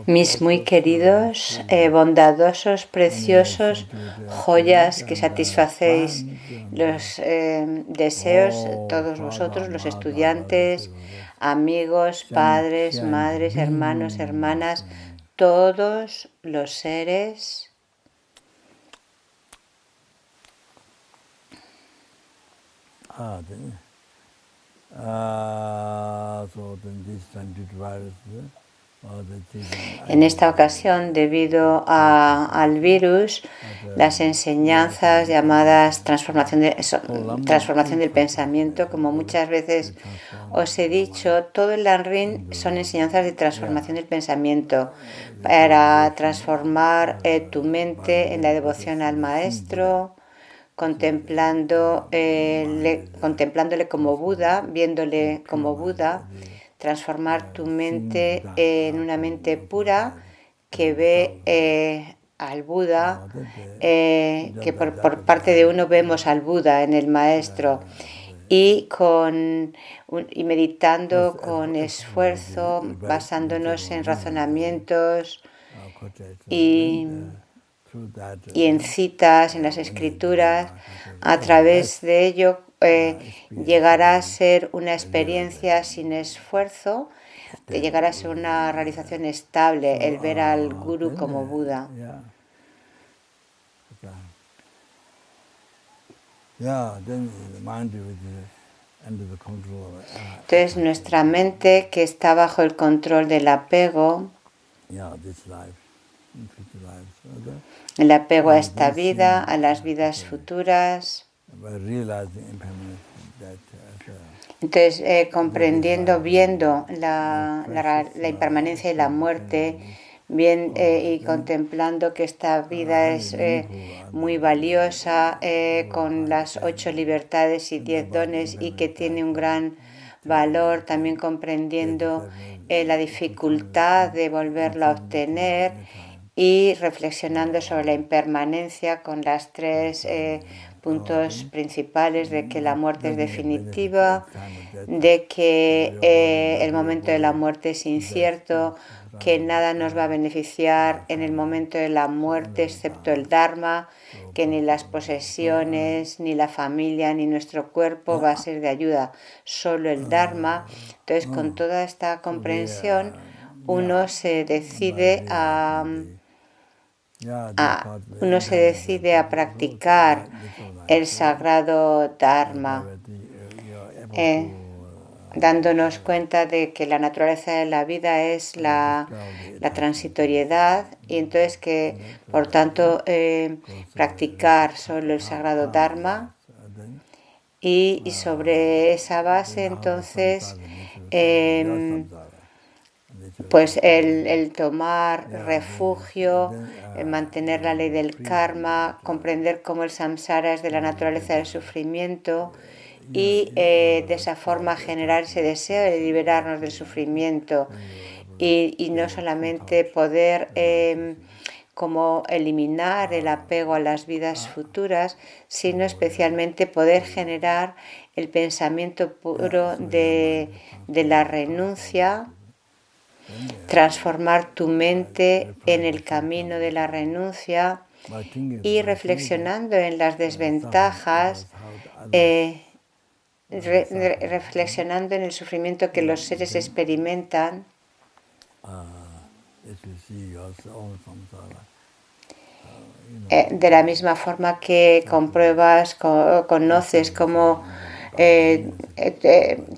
Mis muy queridos, bondadosos, preciosos, joyas que satisfacéis los deseos, todos vosotros, los estudiantes, amigos, padres, madres, hermanos, hermanas, todos los seres en esta ocasión, debido al virus, las enseñanzas llamadas transformación del pensamiento, como muchas veces os he dicho, todo el Lanrin son enseñanzas de transformación del pensamiento para transformar tu mente en la devoción al Maestro, contemplándole como Buda, viéndole como Buda, transformar tu mente en una mente pura que ve al Buda, que por parte de uno vemos al Buda en el Maestro, y meditando con esfuerzo, basándonos en razonamientos y en citas, en las escrituras. A través de ello llegará a ser una experiencia sin esfuerzo, llegará a ser una realización estable, el ver al Guru como Buda. Entonces nuestra mente, que está bajo el control del apego, el apego a esta vida, a las vidas futuras. Entonces, comprendiendo, viendo la impermanencia y la muerte, y contemplando que esta vida es muy valiosa, con las 8 libertades y 10 dones, y que tiene un gran valor, también comprendiendo la dificultad de volverla a obtener, y reflexionando sobre la impermanencia con las 3 puntos principales de que la muerte es definitiva, de que el momento de la muerte es incierto, que nada nos va a beneficiar en el momento de la muerte excepto el Dharma, que ni las posesiones, ni la familia, ni nuestro cuerpo va a ser de ayuda, solo el Dharma. Entonces, con toda esta comprensión, uno se decide a practicar el sagrado Dharma, dándonos cuenta de que la naturaleza de la vida es la transitoriedad, y entonces que, por tanto, practicar solo el sagrado Dharma, y sobre esa base, entonces, pues el tomar refugio, el mantener la ley del karma, comprender cómo el samsara es de la naturaleza del sufrimiento, y de esa forma generar ese deseo de liberarnos del sufrimiento, y no solamente poder como eliminar el apego a las vidas futuras, sino especialmente poder generar el pensamiento puro de la renuncia, transformar tu mente en el camino de la renuncia, y reflexionando en las desventajas, reflexionando en el sufrimiento que los seres experimentan, de la misma forma que compruebas, conoces cómo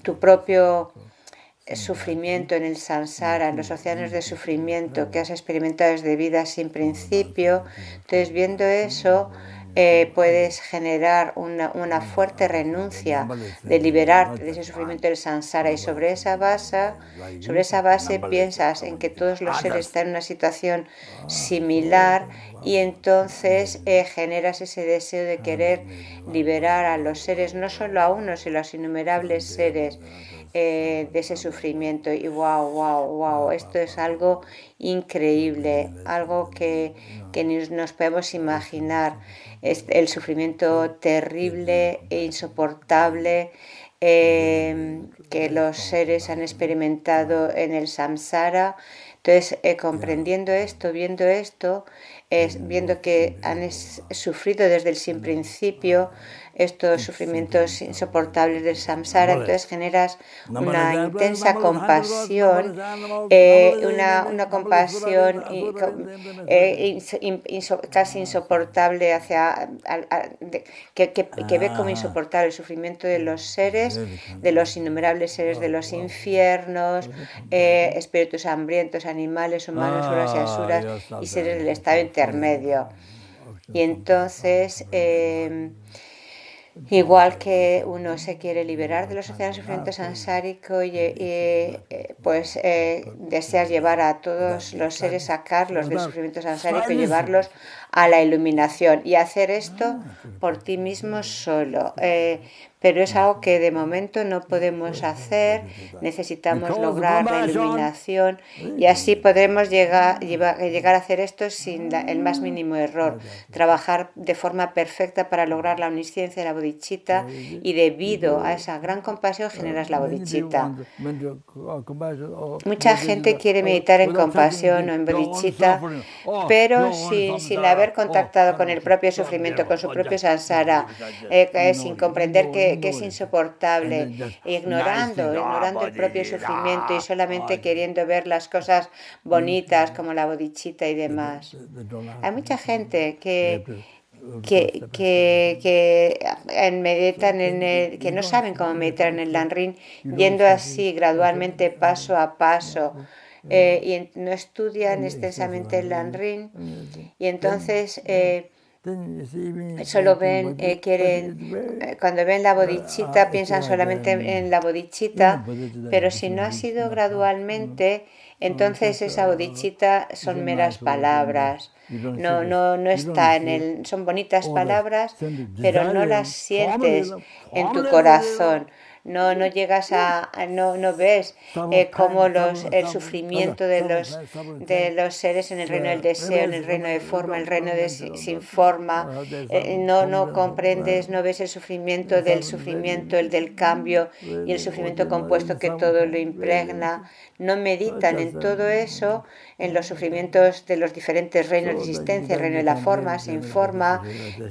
tu propio sufrimiento en el samsara, en los océanos de sufrimiento que has experimentado desde vidas sin principio. Entonces, viendo eso, puedes generar una fuerte renuncia de liberarte de ese sufrimiento del samsara, y sobre esa base piensas en que todos los seres están en una situación similar, y entonces generas ese deseo de querer liberar a los seres, no solo a uno, sino a los innumerables seres de ese sufrimiento. Y wow, esto es algo increíble, algo que ni nos podemos imaginar. Es el sufrimiento terrible e insoportable que los seres han experimentado en el samsara. Entonces, comprendiendo esto, viendo esto, viendo que han sufrido desde el sin principio estos sufrimientos insoportables del samsara, entonces generas una intensa compasión, una compasión casi insoportable que ve como insoportable el sufrimiento de los seres, de los innumerables seres de los infiernos, espíritus hambrientos, animales, humanos, suras y asuras y seres del estado intermedio. Y entonces, igual que uno se quiere liberar de los océanos de sufrimiento sansárico, pues deseas llevar a todos los seres, sacarlos del sufrimiento sansárico y llevarlos a la iluminación. Y hacer esto por ti mismo solo. Pero es algo que de momento no podemos hacer, necesitamos lograr la iluminación y así podremos llegar a hacer esto sin el más mínimo error, trabajar de forma perfecta para lograr la omnisciencia de la bodhicitta y debido a esa gran compasión generas la bodhicitta. Mucha gente quiere meditar en compasión o en bodhicitta, pero sin haber contactado con el propio sufrimiento, con su propio samsara, sin comprender que es insoportable, ignorando el propio sufrimiento y solamente queriendo ver las cosas bonitas como la bodhicitta y demás. Hay mucha gente que meditan que no saben cómo meditar en el Lanrin, yendo así gradualmente paso a paso. Y no estudian extensamente el Lanrin y entonces solo ven, cuando ven la bodhicitta piensan solamente en la bodhicitta, pero si no ha sido gradualmente, entonces esa bodhicitta son meras palabras. No está son bonitas palabras, pero no las sientes en tu corazón. No llegas no ves cómo el sufrimiento de los seres en el reino del deseo, en el reino de forma, en el reino sin forma, no comprendes, no ves el sufrimiento, el del cambio y el sufrimiento compuesto que todo lo impregna. No meditan en todo eso, en los sufrimientos de los diferentes reinos de existencia, el reino de la forma, sin forma.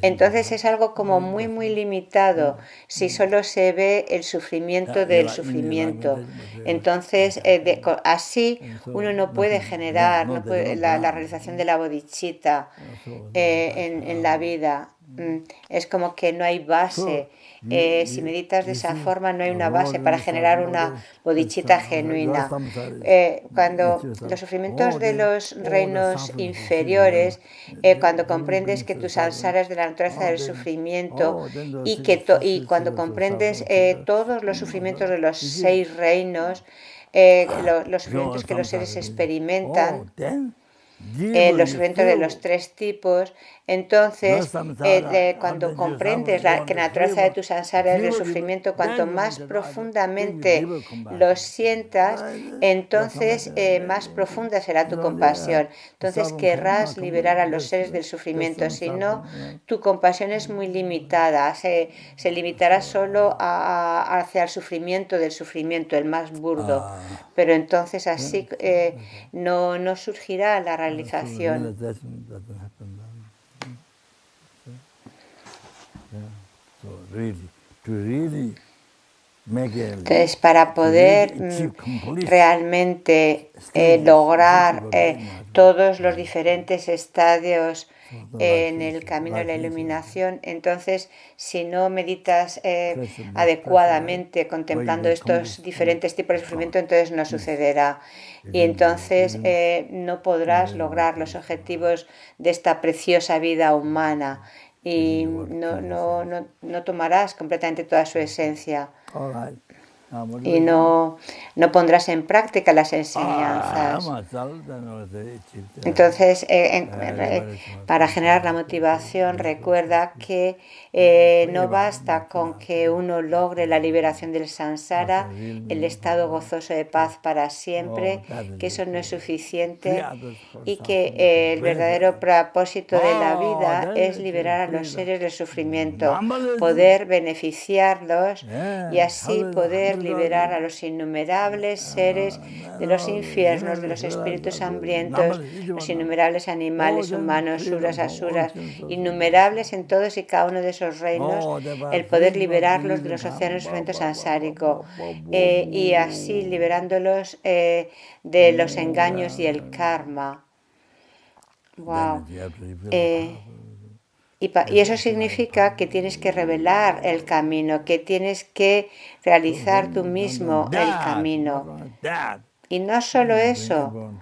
Entonces es algo como muy, muy limitado si solo se ve el sufrimiento del sufrimiento. Entonces, así uno no puede generar la realización de la bodhicitta en la vida. Es como que no hay base. Si meditas de esa forma, no hay una base para generar una bodhicitta genuina. Cuando los sufrimientos de los reinos inferiores, cuando comprendes que tu samsara es de la naturaleza del sufrimiento y cuando comprendes todos los sufrimientos de los 6 reinos, los sufrimientos que los seres experimentan, los sufrimientos de los 3 tipos, entonces cuando comprendes que la naturaleza de tu samsara es el sufrimiento, cuanto más profundamente lo sientas, entonces más profunda será tu compasión. Entonces querrás liberar a los seres del sufrimiento, si no, tu compasión es muy limitada, se limitará solo hacia el sufrimiento del sufrimiento, el más burdo, pero entonces así no surgirá la realización. Entonces, para poder realmente lograr todos los diferentes estadios en el camino de la iluminación, entonces si no meditas adecuadamente contemplando estos diferentes tipos de sufrimiento, entonces no sucederá y entonces no podrás lograr los objetivos de esta preciosa vida humana y no tomarás completamente toda su esencia. y no pondrás en práctica las enseñanzas. Entonces, para generar la motivación, recuerda que no basta con que uno logre la liberación del samsara, el estado gozoso de paz para siempre, que eso no es suficiente y que el verdadero propósito de la vida es liberar a los seres del sufrimiento, poder beneficiarlos y así poder liberar a los innumerables seres de los infiernos, de los espíritus hambrientos, los innumerables animales humanos, suras, asuras, innumerables en todos y cada uno de esos reinos, el poder liberarlos de los océanos de sufrimiento sansárico y así liberándolos de los engaños y el karma. Wow. Y eso significa que tienes que revelar el camino, que tienes que realizar tú mismo el camino. Y no solo eso,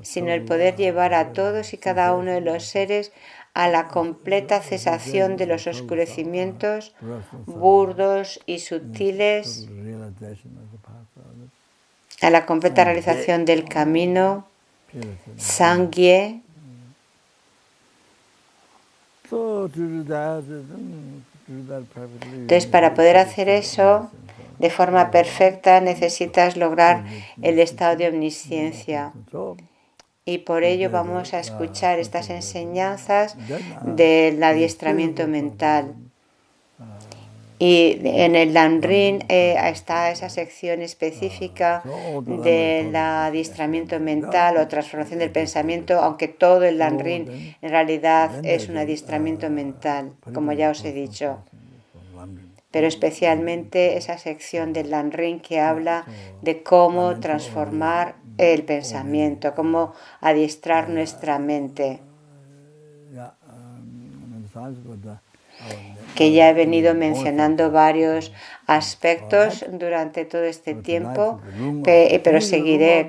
sino el poder llevar a todos y cada uno de los seres a la completa cesación de los oscurecimientos burdos y sutiles, a la completa realización del camino, Sangye. Entonces, para poder hacer eso de forma perfecta, necesitas lograr el estado de omnisciencia. Y por ello vamos a escuchar estas enseñanzas del adiestramiento mental. Y en el Lanrin está esa sección específica del adiestramiento mental o transformación del pensamiento, aunque todo el Lanrin en realidad es un adiestramiento mental, como ya os he dicho. Pero especialmente esa sección del Lanrin que habla de cómo transformar el pensamiento, cómo adiestrar nuestra mente, que ya he venido mencionando varios aspectos durante todo este tiempo, pero seguiré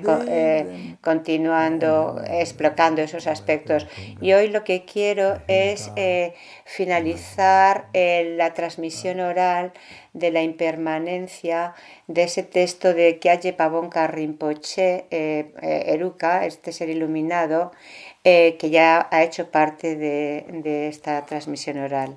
continuando explicando esos aspectos. Y hoy lo que quiero es finalizar la transmisión oral de la impermanencia de ese texto de Kyagye Pabongka Rinpoche, Eruka, este ser iluminado, que ya ha hecho parte de esta transmisión oral.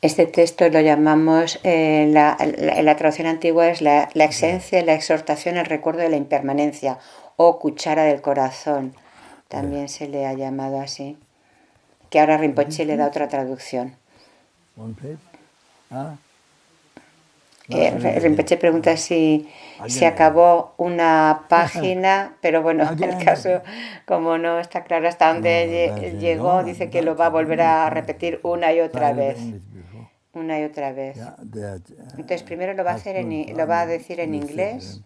Este texto lo llamamos, en la traducción antigua es la esencia, la exhortación, el recuerdo de la impermanencia o cuchara del corazón. También se le ha llamado así, que ahora Rinpoche le da otra traducción. Rinpoche pregunta si se acabó una página, pero bueno, en el caso, como no está claro hasta dónde llegó, dice que lo va a volver a repetir una y otra vez. Entonces primero lo va a decir en inglés.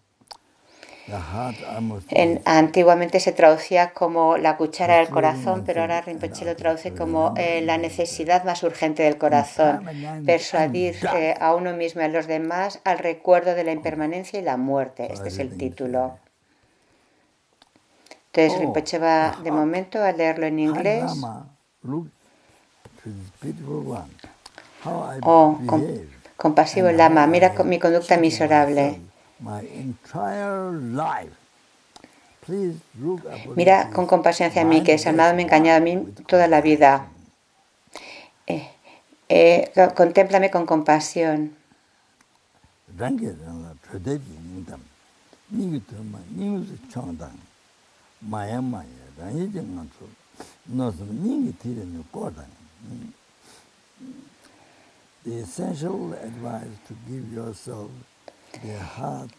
Antiguamente se traducía como la cuchara del corazón, pero ahora Rinpoche lo traduce como la necesidad más urgente del corazón, persuadir a uno mismo y a los demás al recuerdo de la impermanencia y la muerte. Este es el título. Entonces Rinpoche va de momento a leerlo en inglés. Compasivo Lama, mira mi conducta miserable. Mira con compasión hacia mí, que desalmado me he engañado a mí toda la vida. Contémplame con compasión.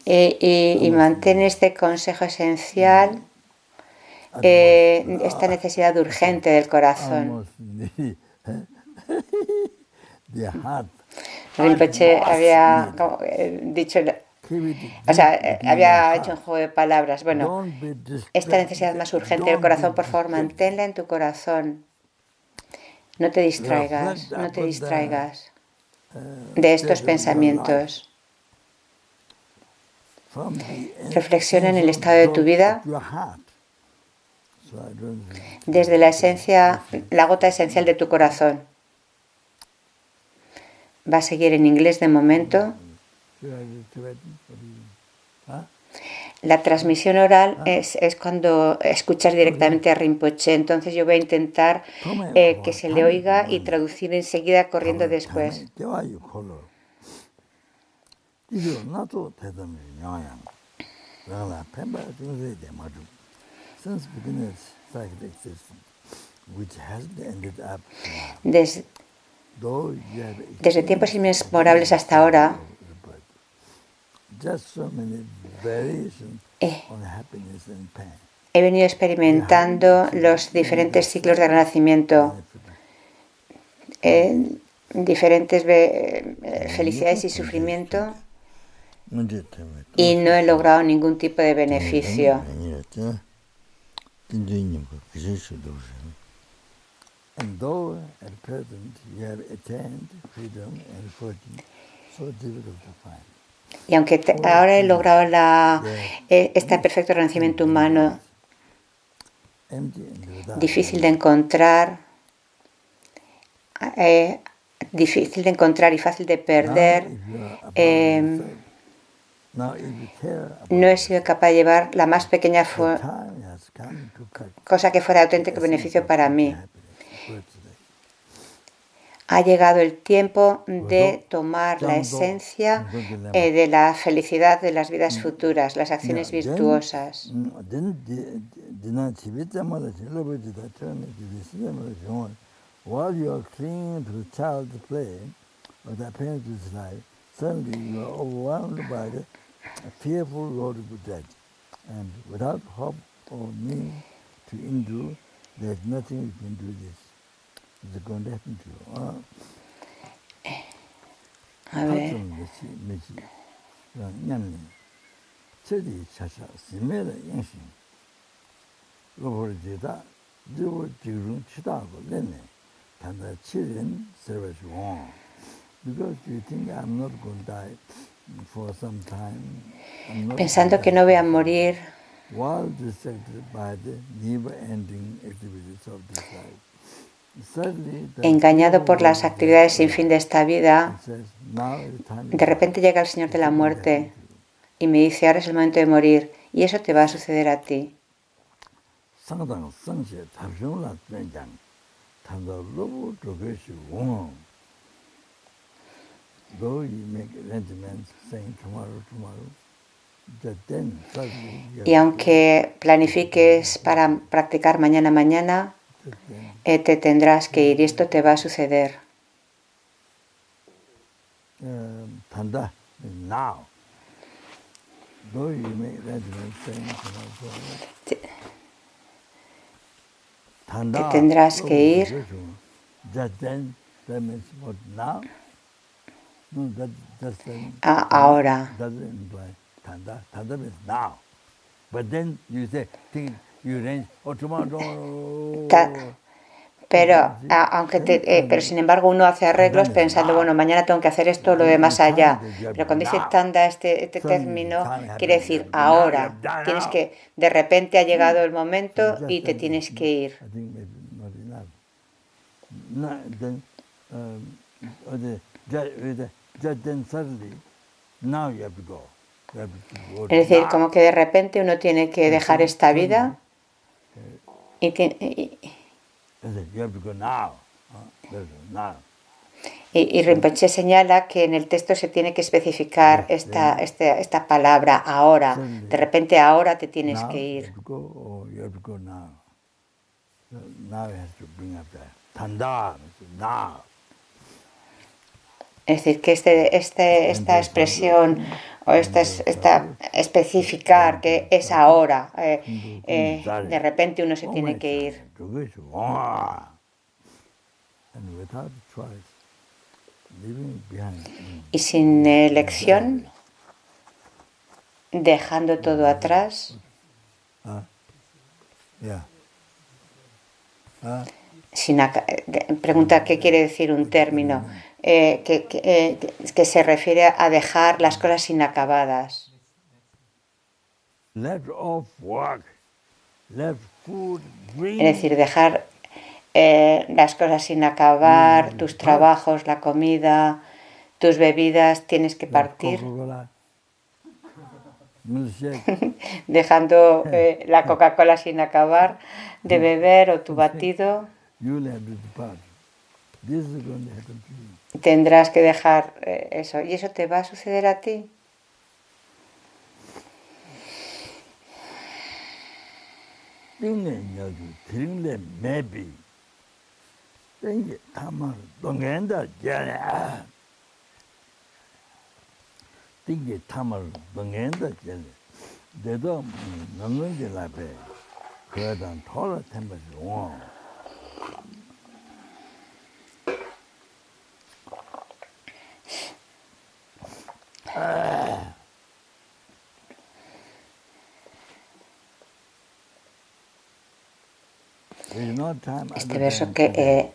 Y mantén este consejo esencial, esta necesidad urgente del corazón. Rinpoche había dicho, había hecho un juego de palabras. Bueno, esta necesidad más urgente del corazón, por favor, manténla en tu corazón. No te distraigas de estos pensamientos. Reflexiona en el estado de tu vida desde la esencia, la gota esencial de tu corazón. Va a seguir en inglés de momento. La transmisión oral es cuando escuchas directamente a Rinpoche. Entonces yo voy a intentar que se le oiga y traducir enseguida corriendo después. Desde tiempos inmemorables hasta ahora, he venido experimentando los diferentes ciclos de renacimiento, diferentes felicidades y sufrimiento, y no he logrado ningún tipo de beneficio. Y aunque ahora he logrado este perfecto renacimiento humano, difícil de encontrar y fácil de perder, no he sido capaz de llevar la más pequeña cosa que fuera de auténtico beneficio para mí. Ha llegado el tiempo de tomar la esencia de la felicidad de las vidas futuras, las acciones virtuosas. While you are clinging to the child's play or the parent's life, suddenly you are overwhelmed by the fearful road of death. And without hope or means to endure, there's nothing you can do this. It's going to happen to you. A ver. Pensando que no voy a morir, engañado por las actividades sin fin de esta vida, de repente llega el Señor de la muerte y me dice, ahora es el momento de morir, y eso te va a suceder a ti. Y aunque planifiques para practicar mañana, te tendrás que ir y esto te va a suceder. Te tendrás que ir. Ahora. Pero, pero sin embargo uno hace arreglos pensando, bueno, mañana tengo que hacer esto o lo de más allá. Pero cuando dice tanda este término, quiere decir ahora. Tienes que, de repente ha llegado el momento y te tienes que ir. Es decir, como que de repente uno tiene que dejar esta vida y Rinpoche señala que en el texto se tiene que especificar esta palabra ahora. De repente ahora te tienes que ir. Es decir, que esta expresión o especificar que es ahora, de repente uno se tiene que ir. Y sin elección, dejando todo atrás, pregunta qué quiere decir un término. Que se refiere a dejar las cosas inacabadas. left off work, left food, drink. Es decir, dejar las cosas sin acabar, tus trabajos, la comida, tus bebidas, tienes que partir, Coca-Cola, milkshake. dejando la Coca-Cola sin acabar de beber o tu batido. You'll have to depart. This is going to happen to you. Tendrás que dejar eso. ¿Y eso te va a suceder a ti? Maybe. Tingi tamar bangenda jele. Dedo nangungi lape. Kuyadan thola tempa wong. Este verso que...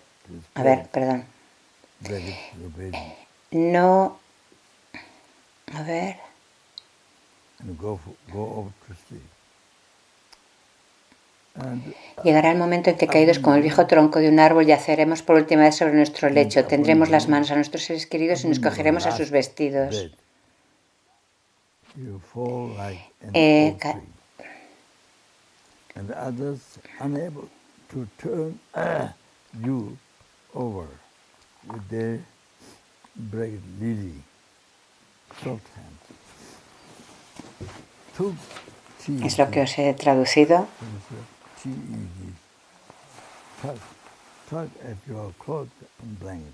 a ver, perdón. No... A ver... Llegará el momento en que, caídos como el viejo tronco de un árbol, yaceremos por última vez sobre nuestro lecho, tendremos las manos a nuestros seres queridos y nos cogeremos a sus vestidos. And others unable to turn you over with their bright lily, soft hands. Es lo que os he traducido. Tug at your cloak and blanket.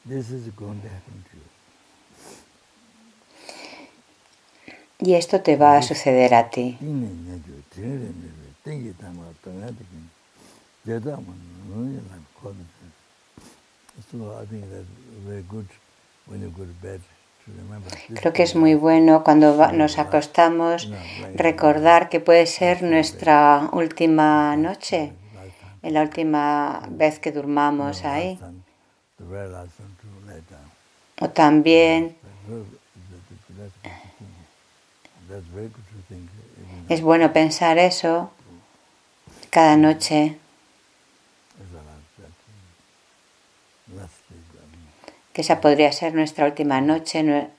This is going to happen to you. Y esto te va a suceder a ti. Creo que es muy bueno cuando nos acostamos recordar que puede ser nuestra última noche, la última vez que durmamos ahí. O también es bueno pensar eso cada noche, que esa podría ser nuestra última noche.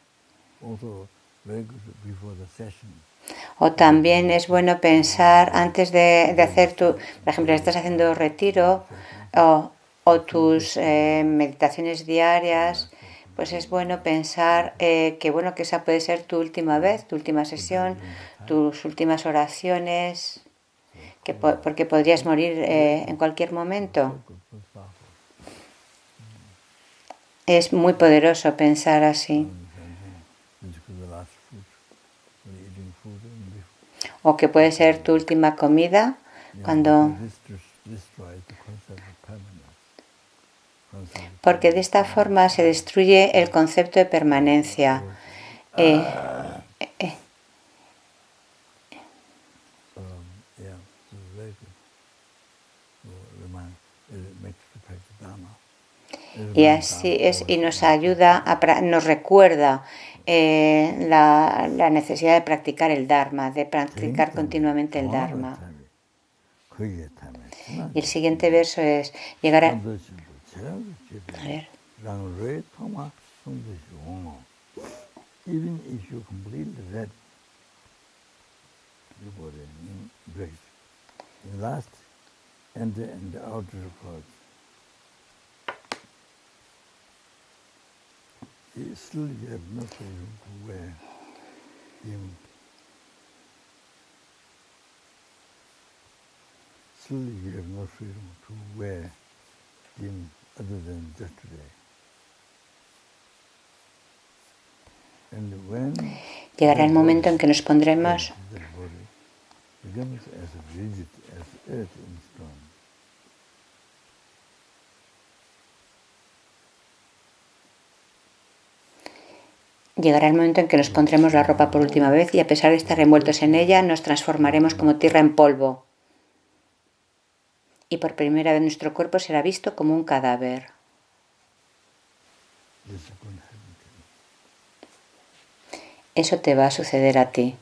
O también es bueno pensar antes de hacer por ejemplo, si estás haciendo retiro o tus meditaciones diarias, pues es bueno pensar que esa puede ser tu última vez, tu última sesión, tus últimas oraciones, porque podrías morir en cualquier momento. Es muy poderoso pensar así. O que puede ser tu última comida cuando... Porque de esta forma se destruye el concepto de permanencia. Y así es, y nos ayuda, nos recuerda la necesidad de practicar el Dharma, de practicar continuamente el Dharma. Y el siguiente verso es, llegará... A ver. Still you have no freedom to wear him. Still you have no freedom to wear him other than just today. And when llegará el momento en que nos pondremos becomes as rigid as earth and stone. Llegará el momento en que nos pondremos la ropa por última vez y a pesar de estar envueltos en ella, nos transformaremos como tierra en polvo. Y por primera vez nuestro cuerpo será visto como un cadáver. Eso te va a suceder a ti.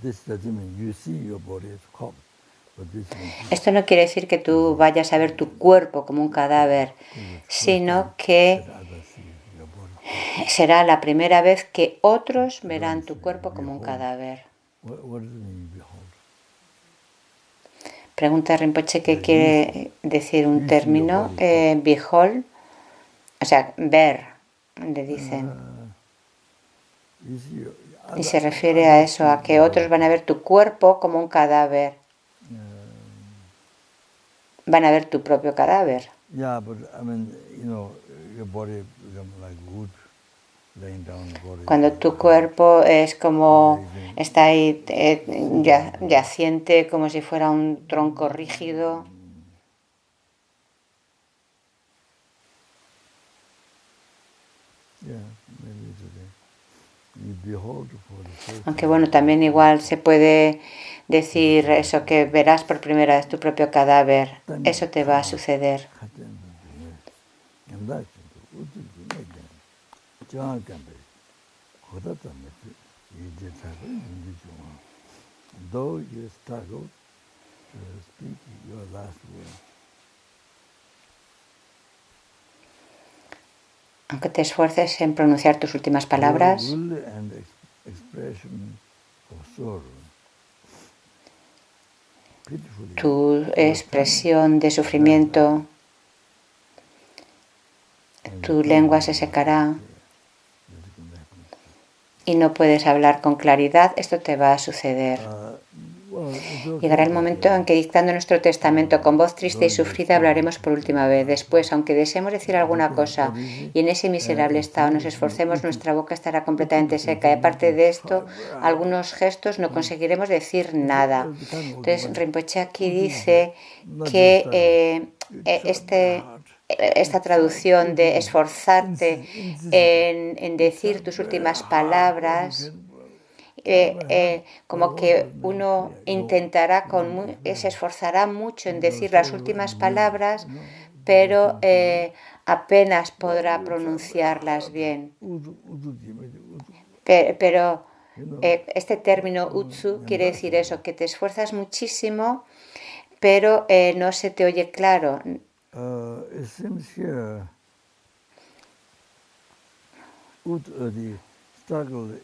This doesn't mean you see your body as a corpse, but this means Esto no quiere decir que tú vayas a ver tu cuerpo como un cadáver, sino que that others see your body. será la primera vez que otros verán tu cuerpo como un cadáver. What does it mean, behold? Pregunta Rinpoche qué quiere decir un término. Behold, o sea, ver, le dicen. You see your, Y se refiere a eso, a que otros van a ver tu cuerpo como un cadáver. Van a ver tu propio cadáver. yeah, but I mean, you know, your body become like wood, laying down the body. Cuando tu cuerpo es como, está ahí yaciente, como si fuera un tronco rígido. Yeah, maybe today. You behold for the first Aunque bueno, también igual se puede decir eso, que verás por primera vez tu propio cadáver. Eso te va a suceder. Though you struggle to speak your last word. Aunque te esfuerces en pronunciar tus últimas palabras, Your will and expression of sorrow. Pitifully, tu expresión de sufrimiento, tu lengua se secará y no puedes hablar con claridad. Esto te va a suceder. Llegará el momento en que, dictando nuestro testamento con voz triste y sufrida, hablaremos por última vez. Después, aunque deseemos decir alguna cosa y en ese miserable estado nos esforcemos, nuestra boca estará completamente seca. Y aparte de esto, algunos gestos no conseguiremos decir nada. Entonces, Rinpoche aquí dice que esta traducción de esforzarte en decir tus últimas palabras, como que uno intentará, se esforzará mucho en decir las últimas palabras, pero apenas podrá pronunciarlas bien. Pero este término utsu quiere decir eso, que te esfuerzas muchísimo, pero no se te oye claro. It seems here, the struggle,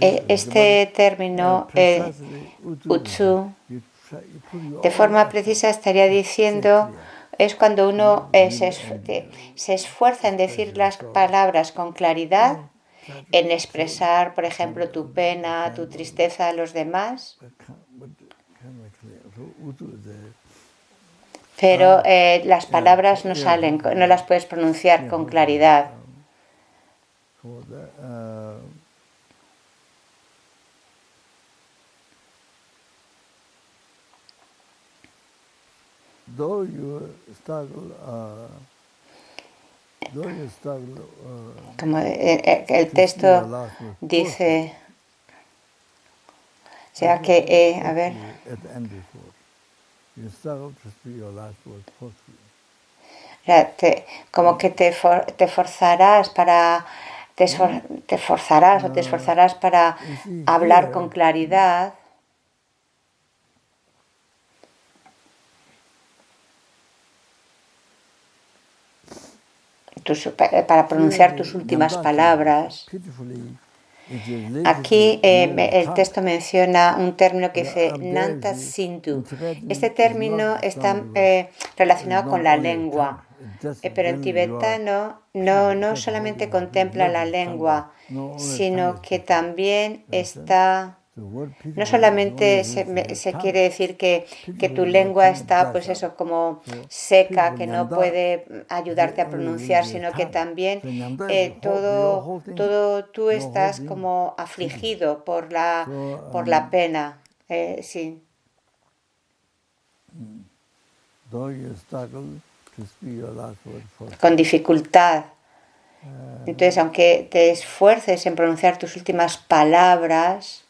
este término, utsu, de forma precisa estaría diciendo, es cuando uno se esfuerza en decir las palabras con claridad, en expresar, por ejemplo, tu pena, tu tristeza a los demás, pero las palabras no salen, no las puedes pronunciar con claridad. Como el texto dice, o sea que, a ver, como que te esforzarás para hablar con claridad. Para pronunciar tus últimas palabras. Aquí el texto menciona un término que dice Nanta Sintu. Este término está relacionado con la lengua, pero en tibetano no solamente contempla la lengua, sino que también está... No solamente se quiere decir que tu lengua está, pues eso, como seca, que no puede ayudarte a pronunciar, sino que también todo tú estás como afligido por la pena, sí. Con dificultad. Entonces, aunque te esfuerces en pronunciar tus últimas palabras,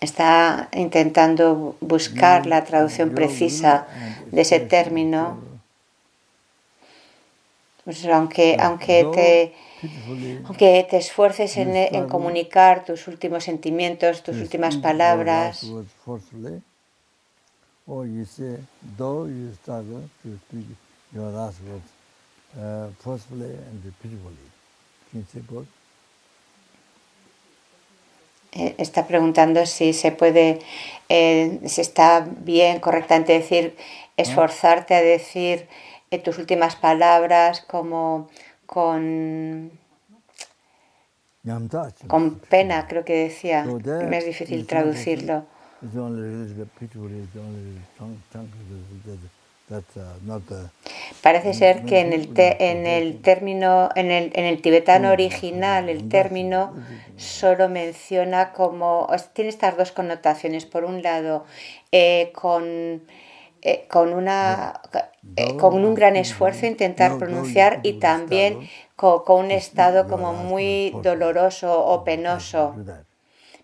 está intentando buscar la traducción precisa de ese término. Pues aunque te esfuerces en comunicar tus últimos sentimientos, tus últimas palabras, or you say, though you struggle to speak your last words forcefully and pitifully. Can you say both? Está preguntando si se puede, si está bien, correctamente decir, esforzarte a decir tus últimas palabras como con pena, creo que decía. Me es difícil traducirlo. Parece ser que en el tibetano original, el término solo menciona como, tiene estas dos connotaciones. Por un lado, con un gran esfuerzo intentar pronunciar, y también con un estado como muy doloroso o penoso.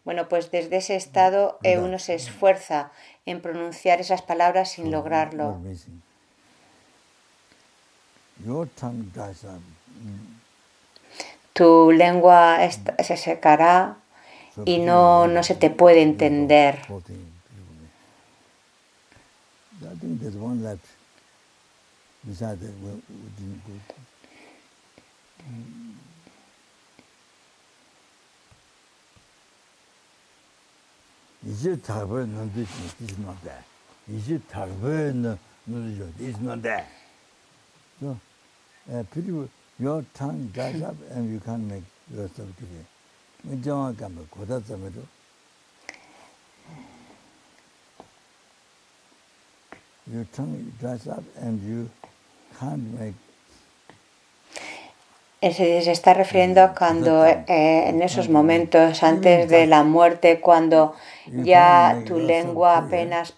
Bueno, pues desde ese estado uno se esfuerza en pronunciar esas palabras sin lograrlo. Tu lengua se secará y no se te puede entender. Is it Tagore? No, this is not that. Is it Tagore? No, this is not that. So, people, your tongue dries up and you can't make yourself clear. Your tongue dries up and you can't make. Se está refiriendo a cuando en esos momentos antes de la muerte, cuando ya tu lengua apenas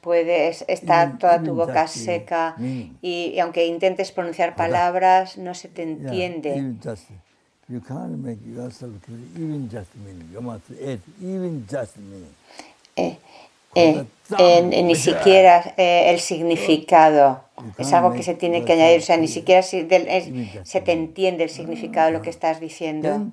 está toda tu boca seca y aunque intentes pronunciar palabras no se te entiende. Ni siquiera el significado. Es algo que se tiene que añadir, o sea, ni siquiera se te entiende el significado de lo que estás diciendo.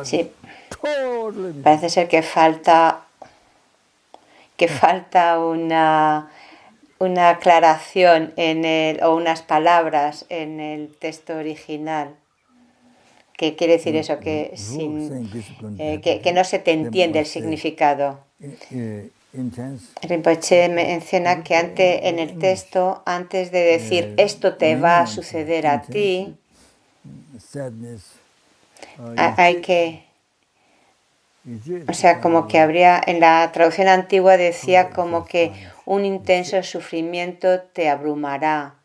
Sí, parece ser que falta una aclaración o unas palabras en el texto original. ¿Qué quiere decir eso? Que no se te entiende el significado. Rinpoche menciona que en el texto, antes de decir esto te va a suceder a ti, hay que... O sea, como que habría, en la traducción antigua decía como que un intenso sufrimiento te abrumará.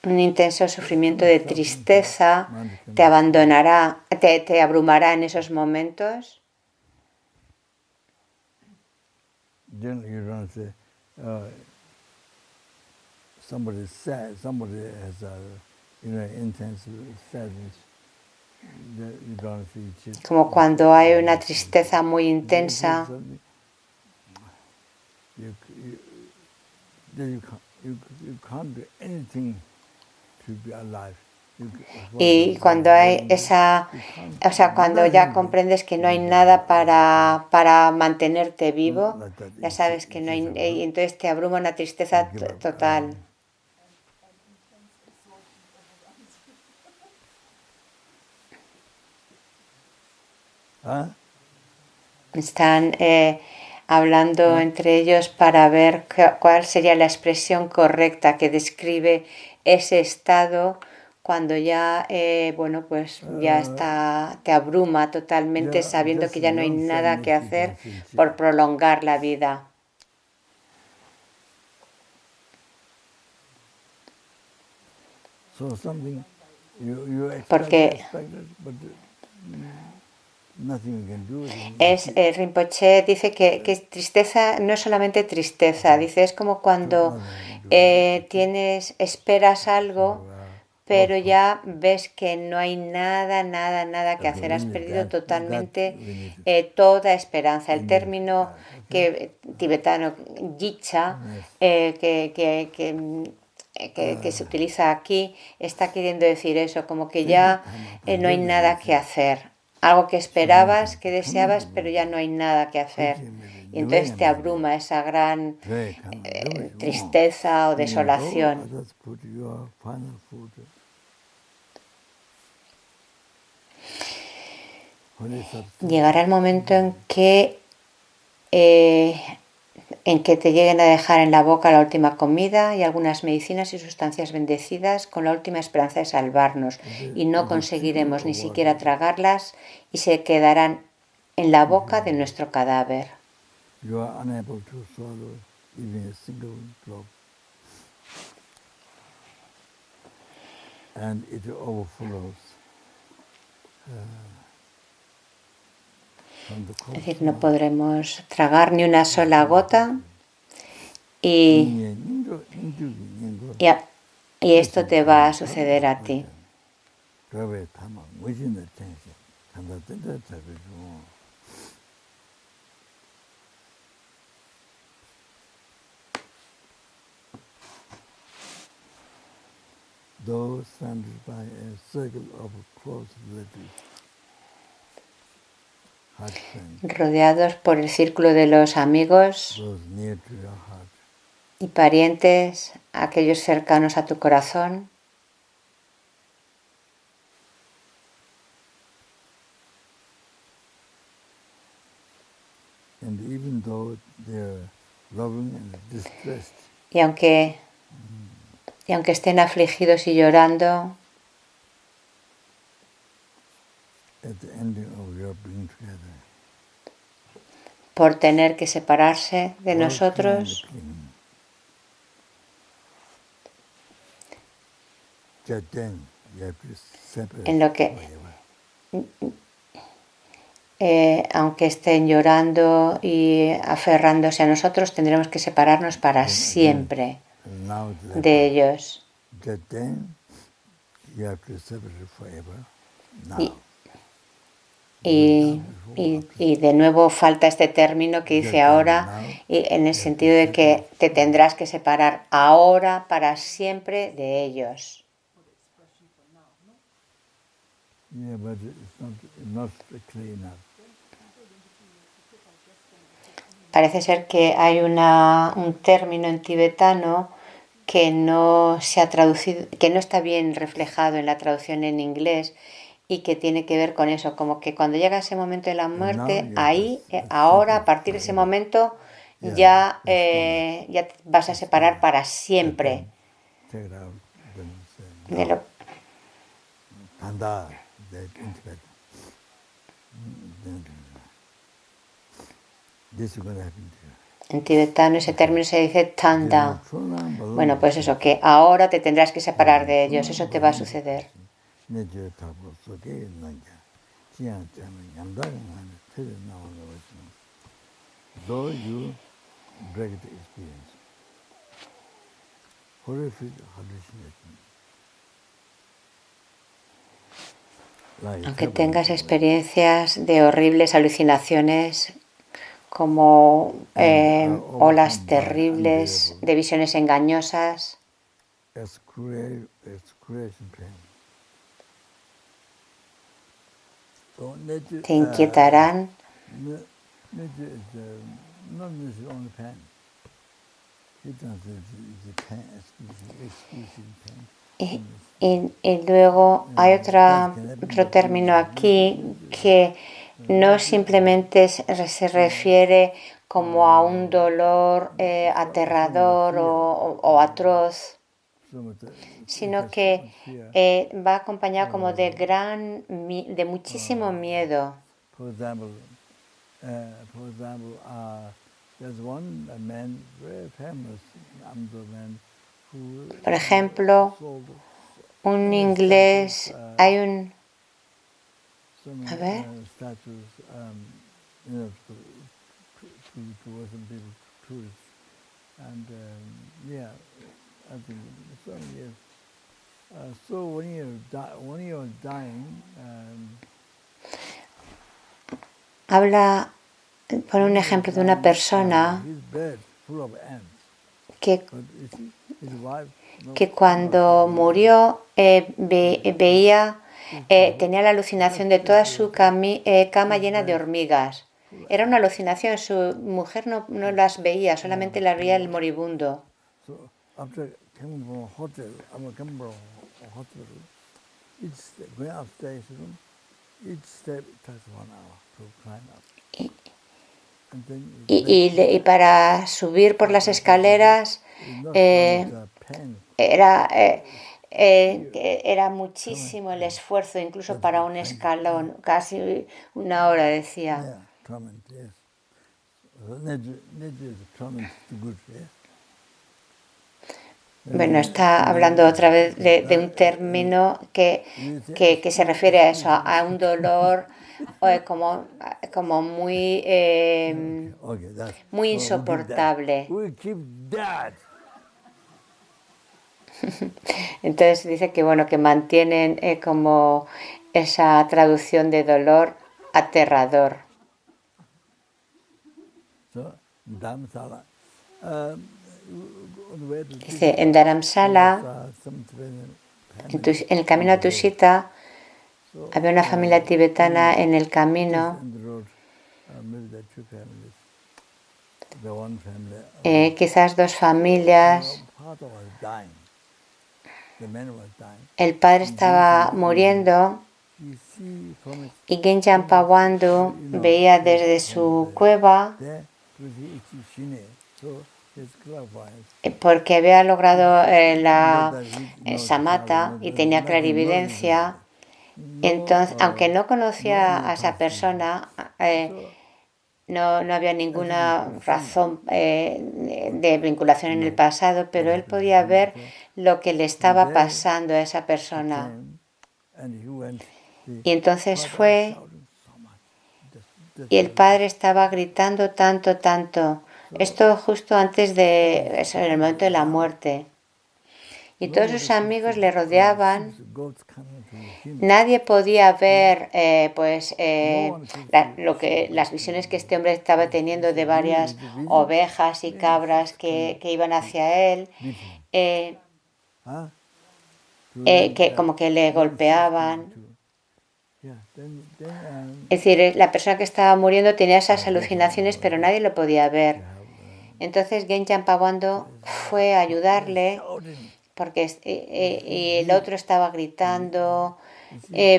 Un intenso sufrimiento de tristeza te abandonará, te abrumará en esos momentos. Somebody is sad, somebody has intense sadness. You don't feel it. Como cuando hay una tristeza muy intensa. You can't do anything to be alive. Y cuando hay o sea, cuando ya comprendes que no hay nada para mantenerte vivo, ya sabes que no hay, y entonces te abruma una tristeza total. Están hablando entre ellos para ver cuál sería la expresión correcta que describe ese estado cuando ya, bueno, pues ya te abruma totalmente sabiendo que ya no hay nada que hacer por prolongar la vida. Porque nothing you can do with it. Rinpoche dice que tristeza no es solamente tristeza, dice es como cuando esperas algo, pero ya ves que no hay nada que hacer. Has perdido totalmente toda esperanza. El término tibetano, yicha, que se utiliza aquí, está queriendo decir eso, como que ya no hay nada que hacer. Algo que esperabas, que deseabas, pero ya no hay nada que hacer. Y entonces te abruma esa gran tristeza o desolación. Llegará el momento en que te lleguen a dejar en la boca la última comida y algunas medicinas y sustancias bendecidas con la última esperanza de salvarnos, y no conseguiremos ni siquiera tragarlas y se quedarán en la boca de nuestro cadáver. Es decir, no podremos tragar ni una sola gota y esto te va a suceder a ti. Those surrounded by a circle of close relatives, heart friends, rodeados por el círculo de los amigos those near to your heart, y parientes, aquellos cercanos a tu corazón. and even though they're loving and distressed, Y aunque estén afligidos y llorando, at the ending of your being together, por tener que separarse de nosotros, en lo que, aunque estén llorando y aferrándose a nosotros, tendremos que separarnos para siempre de ellos. Y de nuevo falta este término que dice ahora, en el sentido de que te tendrás que separar ahora para siempre de ellos. Parece ser que hay un término en tibetano que no se ha traducido, que no está bien reflejado en la traducción en inglés, y que tiene que ver con eso, como que cuando llega ese momento de la muerte, ahí, ahora, a partir de ese momento, ya te vas a separar para siempre. En tibetano ese término se dice tanda. Bueno, pues eso, que ahora te tendrás que separar de ellos, eso te va a suceder. Aunque tengas experiencias de horribles alucinaciones, como olas terribles de visiones engañosas, te inquietarán. Y luego hay otro término aquí que no simplemente se refiere como a un dolor aterrador o atroz, sino que va acompañado como de muchísimo miedo. Por ejemplo, un inglés, hay un A ver. statues, to Western people, tourists. And yeah, I think so yes. So when you're dying, Habla, pone un ejemplo de una persona his bed full of ants. que, But his wife, que cuando murió veía, tenía la alucinación de toda su cama llena de hormigas. Era una alucinación, su mujer no las veía, solamente las veía el moribundo. So after coming from a hotel, going upstairs, each step takes 1 hour to climb up. And then Y para subir por las escaleras era muchísimo el esfuerzo, incluso para un escalón, casi 1 hora, decía. Yeah, torment, yes. Nature is torment to good, yes. Bueno, está hablando otra vez de un término que se refiere a eso, a un dolor como muy, muy insoportable. We keep that. Entonces dice que bueno, que mantienen como esa traducción de dolor aterrador. So, Dharamsala. Dice, en Dharamsala, en el camino a Tushita, había una familia tibetana en el camino. Quizás 2 familias. El padre estaba muriendo y Genjan Pawandu veía desde su cueva, porque había logrado la samatha y tenía clarividencia. Entonces, aunque no conocía a esa persona, no había ninguna razón de vinculación en el pasado, pero él podía ver lo que le estaba pasando a esa persona. Y entonces fue, y el padre estaba gritando tanto. Esto justo antes de eso, en el momento de la muerte. Y todos sus amigos le rodeaban. Nadie podía ver las visiones que este hombre estaba teniendo de varias ovejas y cabras que iban hacia él, que como que le golpeaban. Es decir, la persona que estaba muriendo tenía esas alucinaciones, pero nadie lo podía ver. Entonces Genjan Pawandu fue a ayudarle, y el otro estaba gritando,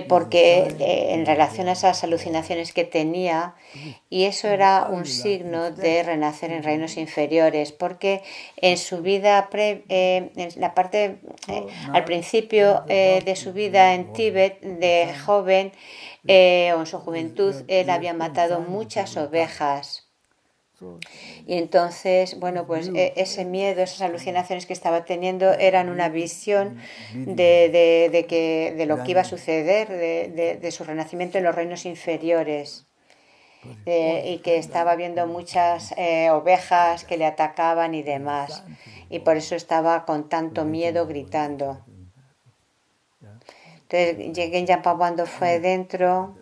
porque en relación a esas alucinaciones que tenía, y eso era un signo de renacer en reinos inferiores, porque en su vida, en la parte, al principio de su vida en Tíbet, de joven, o en su juventud, él había matado muchas ovejas. Y entonces, bueno, pues ese miedo, esas alucinaciones que estaba teniendo eran una visión de lo que iba a suceder, de su renacimiento en los reinos inferiores. Y que estaba viendo muchas ovejas que le atacaban y demás. Y por eso estaba con tanto miedo gritando. Entonces, Genjan Pawandu fue dentro.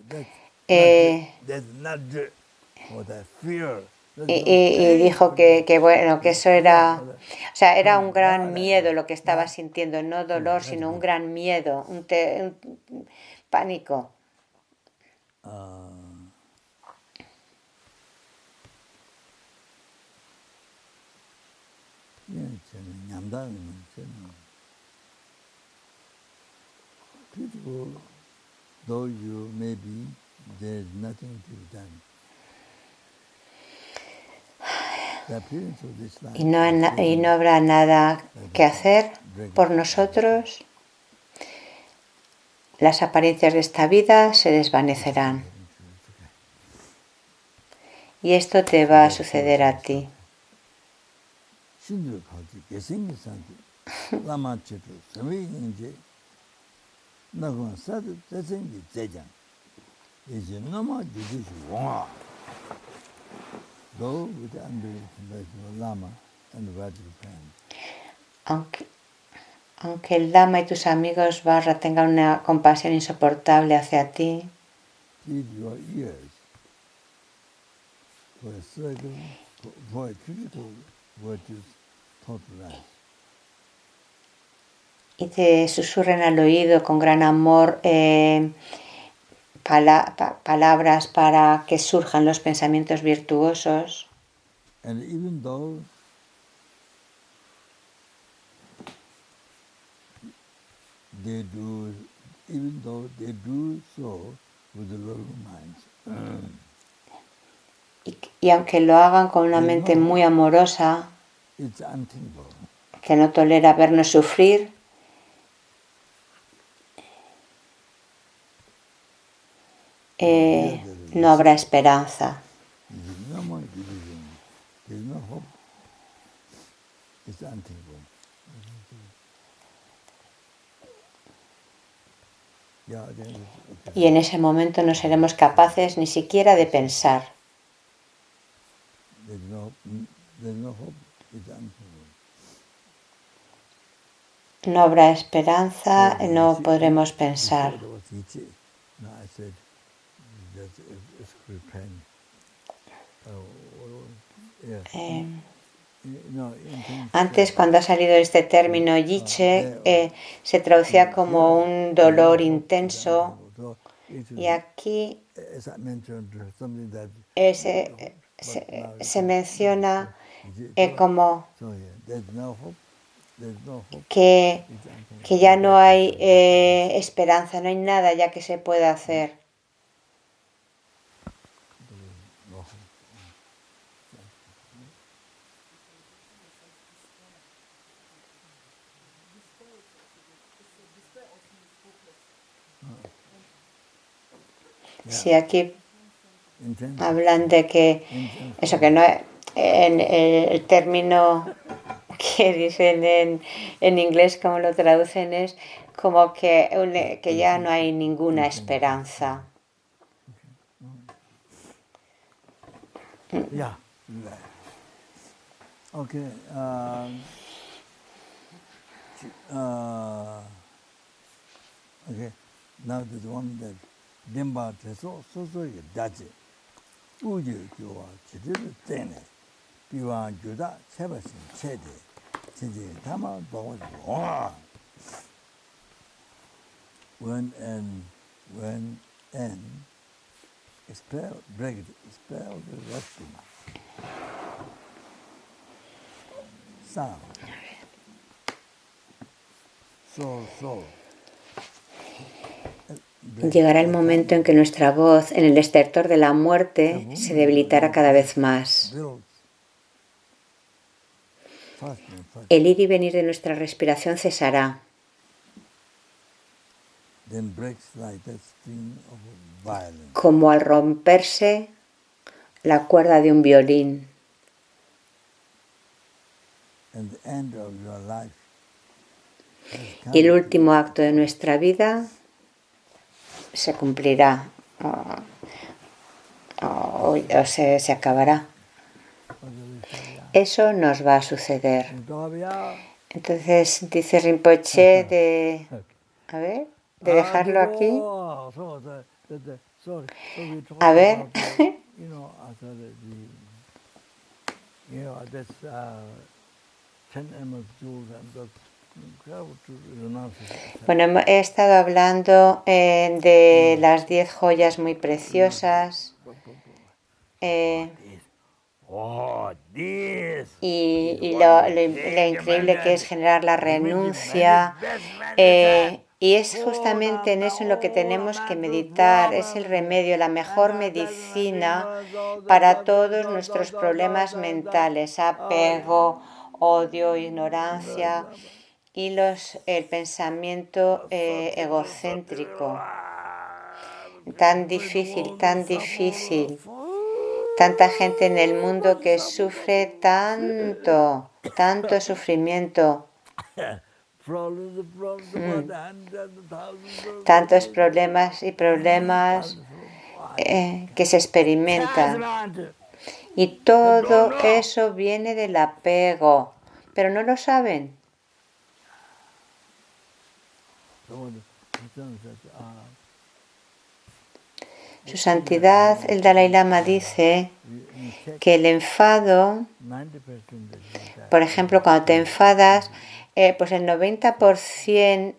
Y dijo que bueno, que eso era, o sea, era un gran miedo lo que estaba sintiendo, no dolor, sino un gran miedo, un pánico. Though you may be, there is nothing to be done. Y no habrá nada que hacer por nosotros. Las apariencias de esta vida se desvanecerán. Y esto te va a suceder a ti. is no more judicial war. Go with the unbelievable Lama and the Vatican Pen. Aunque el Lama y tus amigos Barra tengan una compasión insoportable hacia ti, Feed your ears for a circle, for a critical virtues totalized. y te susurren al oído con gran amor palabras para que surjan los pensamientos virtuosos. And even though they do so with the little minds. Y aunque lo hagan con una mente muy amorosa, It's unthinkable. que no tolera vernos sufrir, no habrá esperanza. No more division. There's no hope. It's unthinkable. Y en ese momento no seremos capaces ni siquiera de pensar. There's no hope. It's unthinkable. No habrá esperanza, no podremos pensar. No, I said that's it's repent. Antes, cuando ha salido este término yiche, se traducía como un dolor intenso, y aquí se menciona como que ya no hay esperanza, no hay nada ya que se pueda hacer. Sí, aquí hablan de que eso, que no, en el término que dicen en inglés, como lo traducen, es como que ya no hay ninguna esperanza. Yeah. Okay. Okay. Now there's one that Dimba so you dachi. Uju kyowa chidiru tene. Piwa juda chebasin chede. Chiji tama bawa. When break the resting. Sound. So. Llegará el momento en que nuestra voz, en el estertor de la muerte, se debilitará cada vez más. El ir y venir de nuestra respiración cesará. Como al romperse la cuerda de un violín. Y el último acto de nuestra vida se cumplirá o se acabará. Eso nos va a suceder. Entonces dice Rinpoche de dejarlo aquí. A ver. Bueno, he estado hablando de las 10 joyas muy preciosas y lo increíble que es generar la renuncia, y es justamente en eso en lo que tenemos que meditar. Es el remedio, la mejor medicina para todos nuestros problemas mentales: apego, odio, ignorancia y el pensamiento egocéntrico. Tan difícil. Tanta gente en el mundo que sufre tanto sufrimiento. Tantos problemas que se experimenta. Y todo eso viene del apego, pero no lo saben. Su Santidad, el Dalai Lama, dice que el enfado, por ejemplo, cuando te enfadas, pues el 90%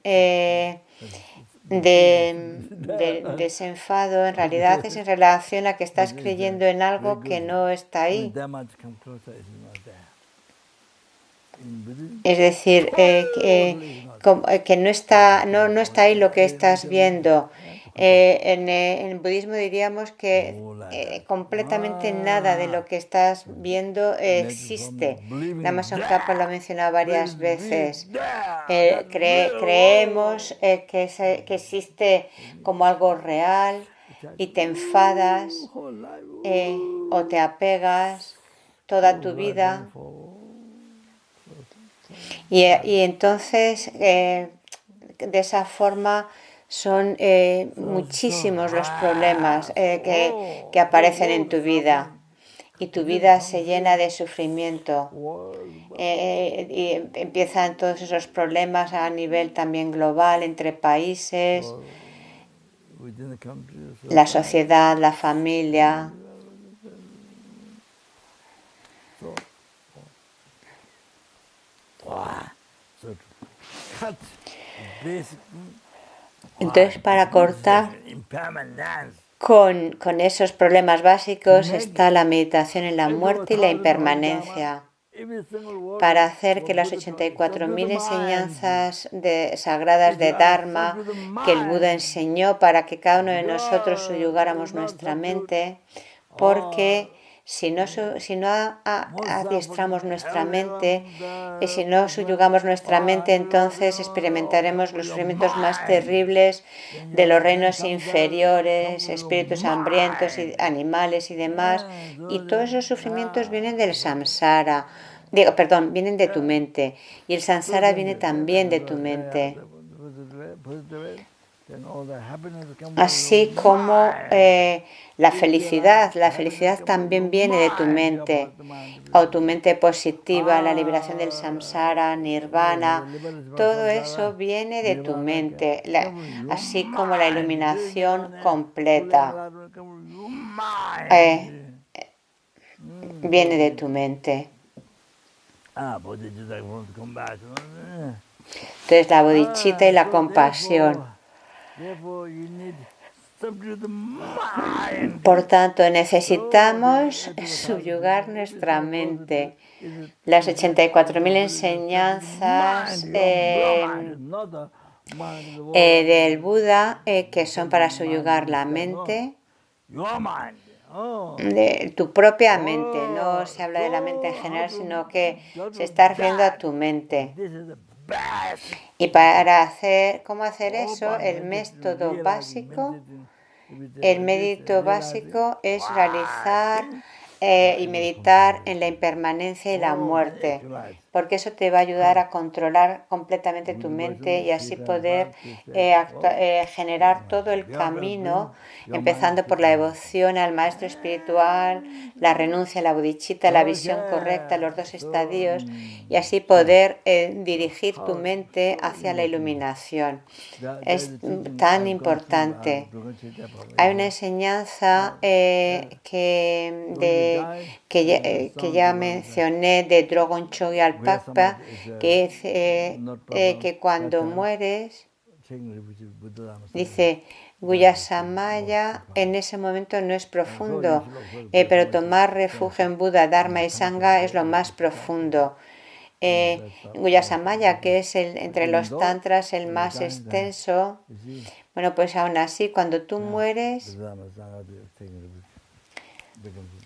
de ese enfado en realidad es en relación a que estás creyendo en algo que no está ahí. Es decir, que no está ahí lo que estás viendo. En el budismo diríamos que completamente nada de lo que estás viendo existe. Damaso Kappa lo ha mencionado varias veces. Creemos que existe como algo real y te enfadas o te apegas toda tu vida. Y entonces, de esa forma, son muchísimos los problemas que aparecen en tu vida. Y tu vida se llena de sufrimiento. Y empiezan todos esos problemas a nivel también global, entre países, la sociedad, la familia. Entonces, para cortar con esos problemas básicos está la meditación en la muerte y la impermanencia, para hacer que las 84.000 enseñanzas sagradas de Dharma que el Buda enseñó, para que cada uno de nosotros subyugáramos nuestra mente, porque si no adiestramos nuestra mente y si no subyugamos nuestra mente, entonces experimentaremos los sufrimientos más terribles de los reinos inferiores, espíritus hambrientos, y animales y demás. Y todos esos sufrimientos vienen del samsara. Vienen de tu mente. Y el samsara viene también de tu mente. Así como la felicidad también viene de tu mente, o tu mente positiva, la liberación del samsara, nirvana, todo eso viene de tu mente, así como la iluminación completa viene de tu mente. Entonces la bodhicitta y la compasión. Por tanto, necesitamos subyugar nuestra mente. Las 84.000 enseñanzas del Buda, que son para subyugar la mente, de tu propia mente. No se habla de la mente en general, sino que se está refiriendo a tu mente. Y ¿cómo hacer eso? El método básico es realizar y meditar en la impermanencia y la muerte, porque eso te va a ayudar a controlar completamente tu mente y así poder generar todo el camino, empezando por la devoción al maestro espiritual, la renuncia a la bodhicitta, la visión correcta, los 2 estadios, y así poder dirigir tu mente hacia la iluminación. Es tan importante. Hay una enseñanza que ya mencioné de Drogon Chogyal Alpakpa, que dice que cuando mueres, dice, Guyasamaya en ese momento no es profundo, pero tomar refugio en Buda, Dharma y Sangha es lo más profundo. Guyasamaya, que es entre los tantras el más extenso, bueno, pues aún así, cuando tú mueres,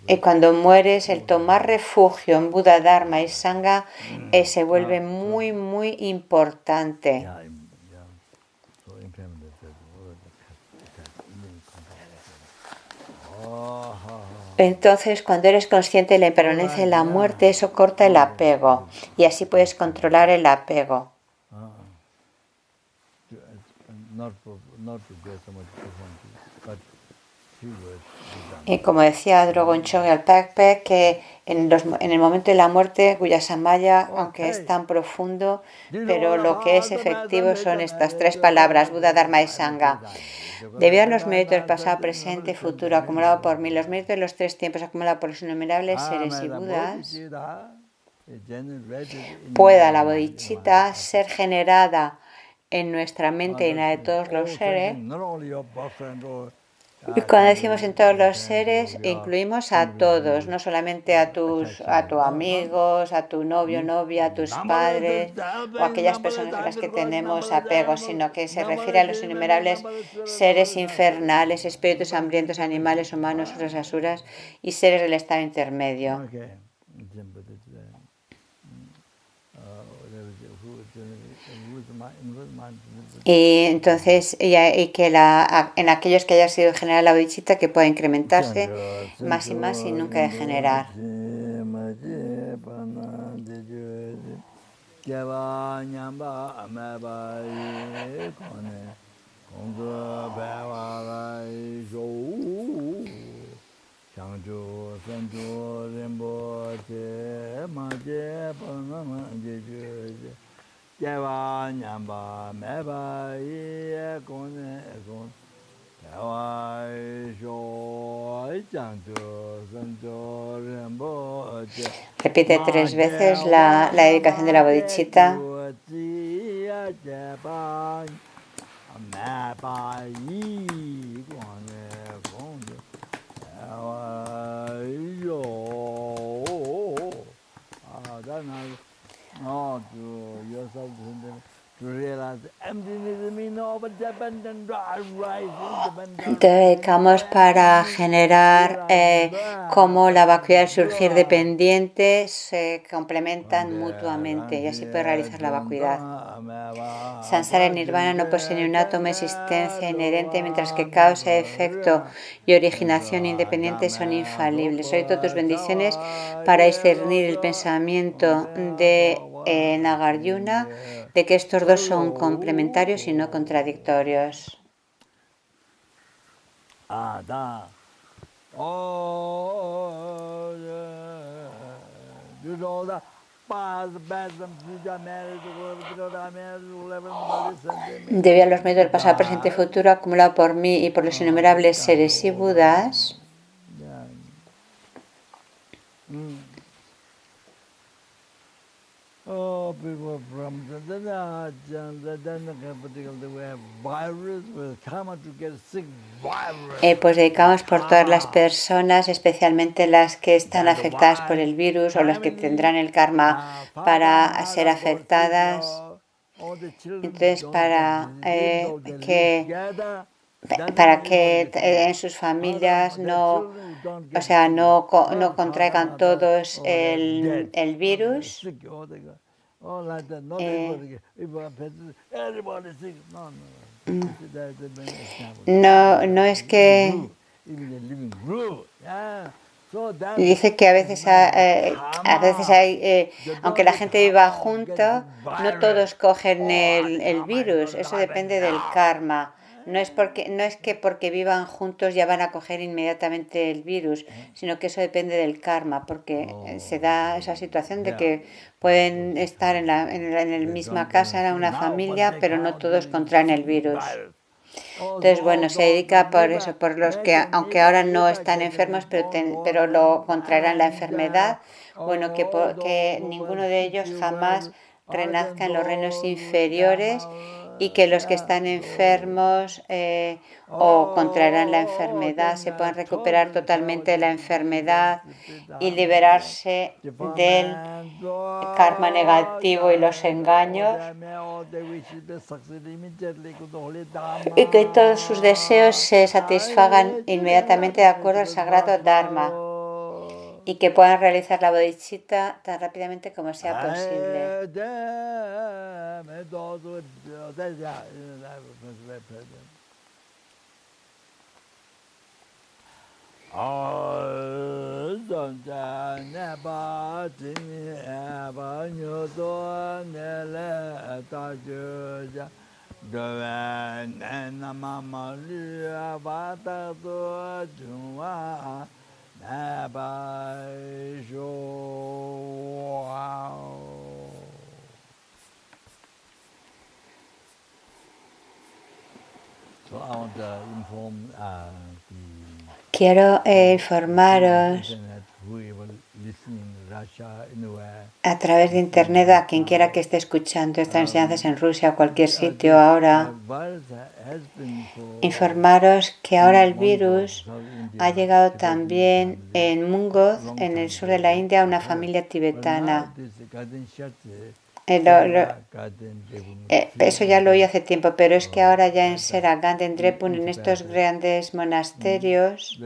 el tomar refugio en Buda, Dharma y Sangha se vuelve muy, muy importante. Entonces, cuando eres consciente de la impermanencia y la muerte, eso corta el apego y así puedes controlar el apego. Y como decía Drogon Chogyal Pakpe, que en el momento de la muerte, Guyasamaya, aunque es tan profundo, pero lo que es efectivo son estas tres palabras, Buda, Dharma y Sangha. Debido a los méritos del pasado, presente y futuro acumulado por mí, los méritos de los tres tiempos acumulados por los innumerables seres y Budas, pueda la bodhicitta ser generada en nuestra mente y en la de todos los seres. Y cuando decimos en todos los seres, incluimos a todos, no solamente a tus amigos, a tu novio, novia, a tus padres o a aquellas personas a las que tenemos apego, sino que se refiere a los innumerables seres infernales, espíritus hambrientos, animales, humanos, otros asuras y seres del estado intermedio. Y entonces, y que en aquellos que haya sido generar la bodhicitta, que pueda incrementarse más y más y nunca degenerar. Repite 3 veces la dedicación de la bodhicitta. Te dedicamos para generar cómo la vacuidad y el surgir dependiente se complementan mutuamente y así puede realizar la vacuidad. Samsara y Nirvana no poseen ni un átomo de existencia inherente, mientras que causa, efecto y originación independiente son infalibles. Solicito tus bendiciones para discernir el pensamiento de Nagarjuna, de que estos dos son complementarios y no contradictorios. Debido a los medios del pasado, presente y futuro acumulado por mí y por los innumerables seres y Budas, pues dedicamos por todas las personas, especialmente las que están afectadas por el virus o las que tendrán el karma para ser afectadas. Entonces, para que en sus familias no contraigan todos el virus. No es que dice que a veces hay, aunque la gente viva junto, no todos cogen el virus. Eso depende del karma. No es que porque vivan juntos ya van a coger inmediatamente el virus, sino que eso depende del karma, porque se da esa situación de que pueden estar en la misma casa, en una familia, pero no todos contraen el virus. Entonces, bueno, se dedica por los que, aunque ahora no están enfermos, pero lo contraerán la enfermedad, bueno, que ninguno de ellos jamás renazca en los reinos inferiores y que los que están enfermos o contraerán la enfermedad se puedan recuperar totalmente de la enfermedad y liberarse del karma negativo y los engaños, y que todos sus deseos se satisfagan inmediatamente de acuerdo al sagrado Dharma y que puedan realizar la bodhicitta tan rápidamente como sea posible. Quiero informaros a través de internet a quien quiera que esté escuchando estas enseñanzas en Rusia o cualquier sitio ahora, informaros que ahora el virus ha llegado también en Mungod, en el sur de la India, a una familia tibetana. Eso ya lo oí hace tiempo, pero es que ahora ya en Seragan, en Drepun, en estos grandes monasterios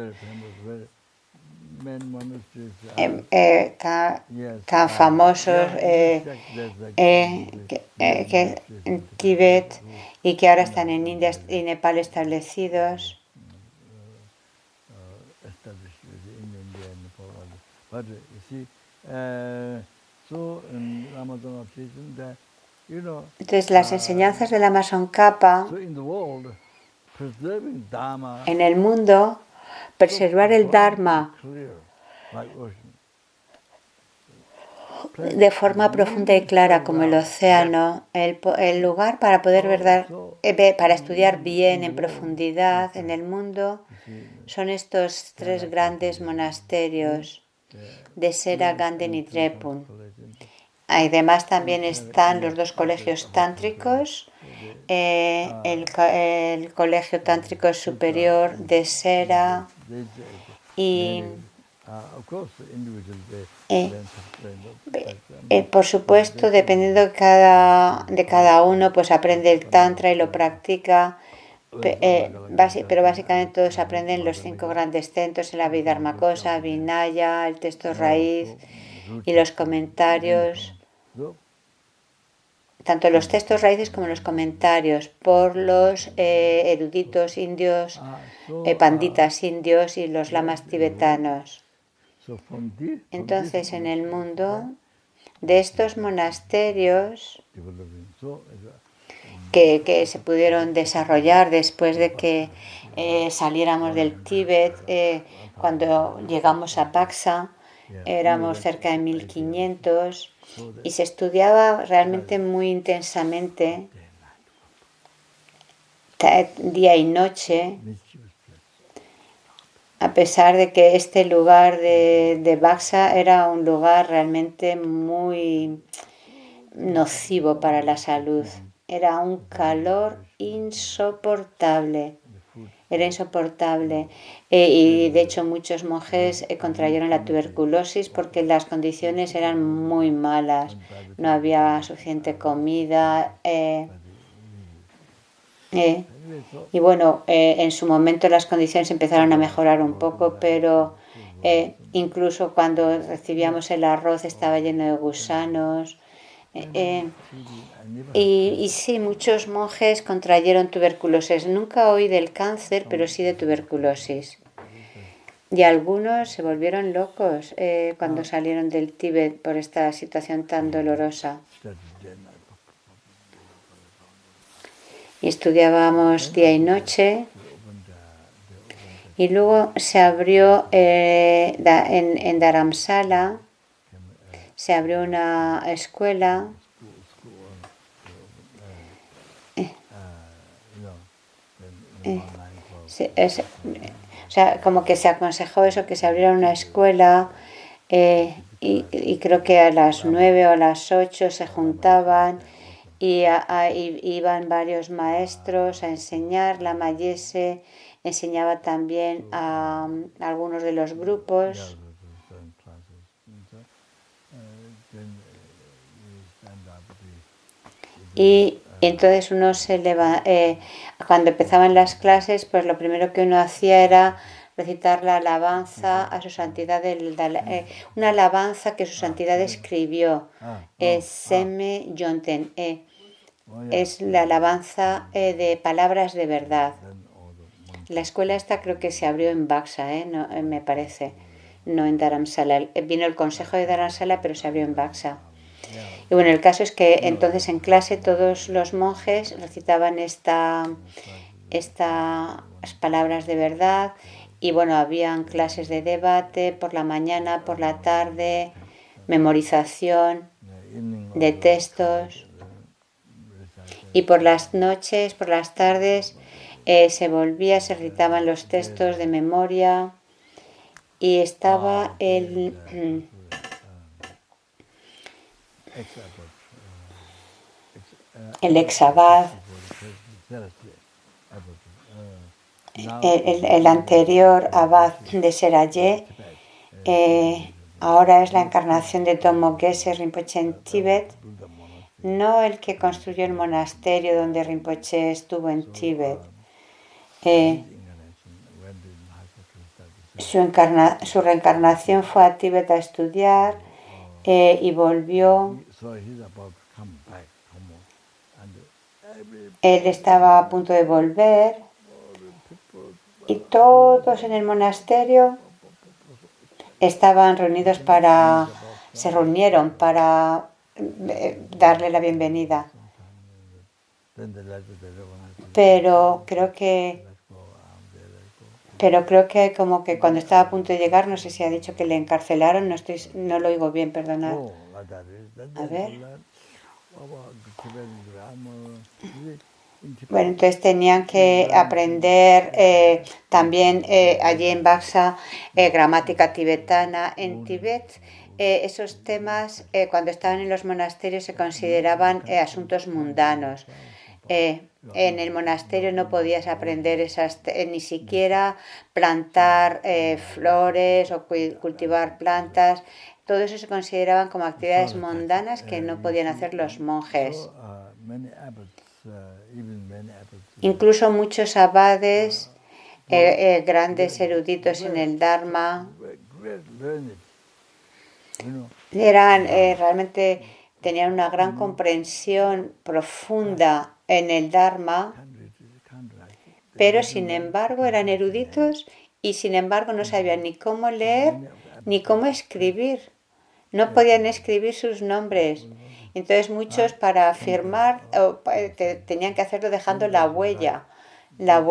tan famosos en Tíbet y que ahora están en India y Nepal establecidos. Entonces las enseñanzas de Lama Tsongkhapa en el mundo, preservar el Dharma de forma profunda y clara como el océano, el lugar para poder para estudiar bien en profundidad en el mundo son estos tres grandes monasterios de Sera, Ganden y Drepun. Además también están los dos colegios tántricos, el colegio tántrico superior de Sera y por supuesto, dependiendo de cada uno, pues aprende el tantra y lo practica, pero básicamente todos aprenden los 5 grandes centros, el Abhidharmakosa, Vinaya, el texto raíz y los comentarios, tanto los textos raíces como los comentarios por los eruditos indios, panditas indios y los lamas tibetanos. Entonces, en el mundo de estos monasterios que se pudieron desarrollar después de que saliéramos del Tíbet, cuando llegamos a Paksa, éramos cerca de 1500 y se estudiaba realmente muy intensamente, día y noche, a pesar de que este lugar de Baksa era un lugar realmente muy nocivo para la salud. Era un calor insoportable. Era insoportable. Y de hecho muchos monjes contrayeron la tuberculosis porque las condiciones eran muy malas. No había suficiente comida. Y bueno, en su momento las condiciones empezaron a mejorar un poco, pero incluso cuando recibíamos el arroz estaba lleno de gusanos. Y sí, muchos monjes contrayeron tuberculosis. Nunca oí del cáncer, pero sí de tuberculosis. Y algunos se volvieron locos cuando salieron del Tíbet por esta situación tan dolorosa. Y estudiábamos día y noche. Y luego se abrió en Dharamsala, se abrió una escuela. O sea, como que se aconsejó eso, que se abriera una escuela y creo que a las 9 o a las 8 se juntaban y iban varios maestros a enseñar. La Mayese enseñaba también a algunos de los grupos. Y entonces uno cuando empezaban las clases, pues lo primero que uno hacía era recitar la alabanza a su santidad, una alabanza que su santidad escribió, Seme Yonten, es la alabanza de palabras de verdad. La escuela esta creo que se abrió en Baksa, no, me parece, no en Dharamsala. Vino el consejo de Dharamsala, pero se abrió en Baksa. Y bueno, el caso es que entonces en clase todos los monjes recitaban estas palabras de verdad y bueno, habían clases de debate por la mañana, por la tarde, memorización de textos y por las noches, por las tardes se recitaban los textos de memoria y estaba el ex-abad, el anterior abad de Serayé, ahora es la encarnación de Tomo Geshe Rinpoche en Tíbet, no el que construyó el monasterio donde Rinpoche estuvo en Tíbet. Su reencarnación fue a Tíbet a estudiar y volvió. Él estaba a punto de volver y todos en el monasterio se reunieron para darle la bienvenida. Pero creo que como que cuando estaba a punto de llegar, no sé si ha dicho que le encarcelaron, no lo oigo bien, perdonad. A ver. Bueno, entonces tenían que aprender también allí en Baksa gramática tibetana. En Tíbet esos temas cuando estaban en los monasterios se consideraban asuntos mundanos. En el monasterio no podías aprender ni siquiera plantar flores o cultivar plantas. Todo eso se consideraban como actividades mundanas que no podían hacer los monjes. Incluso muchos abades, grandes eruditos en el Dharma, realmente tenían una gran comprensión profunda en el Dharma, pero sin embargo eran eruditos y sin embargo no sabían ni cómo leer ni cómo escribir. No podían escribir sus nombres. Entonces muchos para firmar tenían que hacerlo dejando la huella no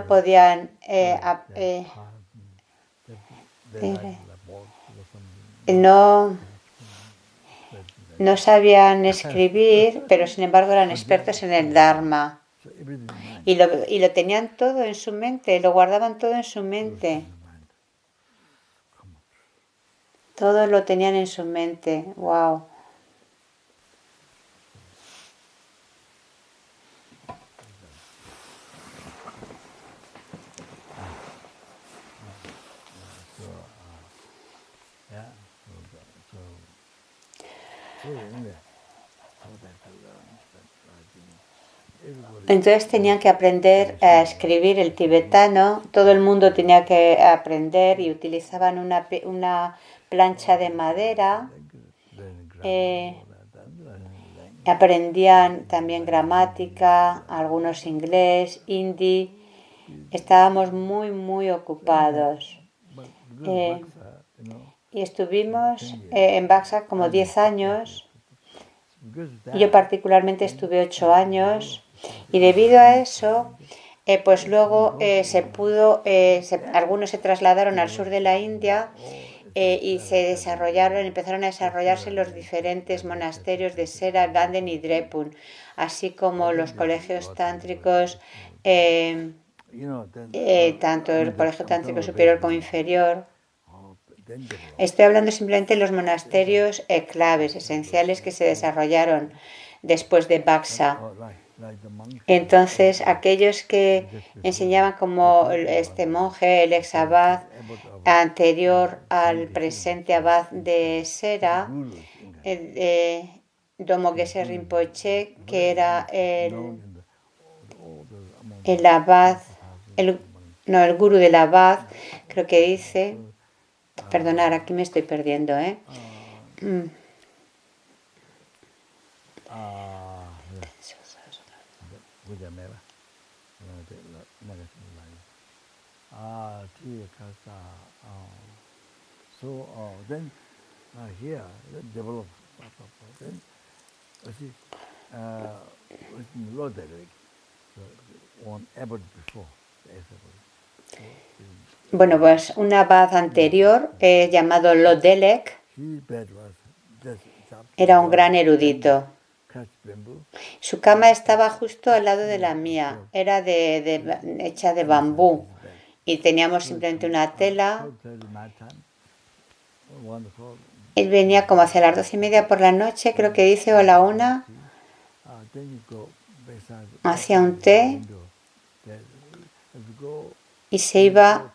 podían no sabían escribir, pero sin embargo eran expertos en el Dharma y lo tenían todo en su mente, lo guardaban todo en su mente. Todo lo tenían en su mente. Wow. Entonces tenían que aprender a escribir el tibetano, todo el mundo tenía que aprender y utilizaban una plancha de madera, aprendían también gramática, algunos inglés, hindi, estábamos muy muy ocupados. Y estuvimos en Baksa como 10 años, yo particularmente estuve 8 años. Y debido a eso, pues luego algunos se trasladaron al sur de la India y empezaron a desarrollarse los diferentes monasterios de Sera, Ganden y Drepung, así como los colegios tántricos, tanto el colegio tántrico superior como inferior. Estoy hablando simplemente de los monasterios claves, esenciales que se desarrollaron después de Baksa. Entonces, aquellos que enseñaban como este monje, el ex abad anterior al presente abad de Sera, Domo Geshe Rinpoche, que era el abad, el gurú del abad, creo que dice, perdonad, aquí me estoy perdiendo, So then here develop. Then see, low direct. So one Abbott before the Abbott. Bueno, pues un abad anterior llamado Lodelek His bed was just era un gran erudito. catch bamboo. Su cama estaba justo al lado de la mía, era hecha de bambú y teníamos simplemente una tela. Él venía como hacia las 12:30 por la noche, creo que dice, o la 1, hacía un té y se iba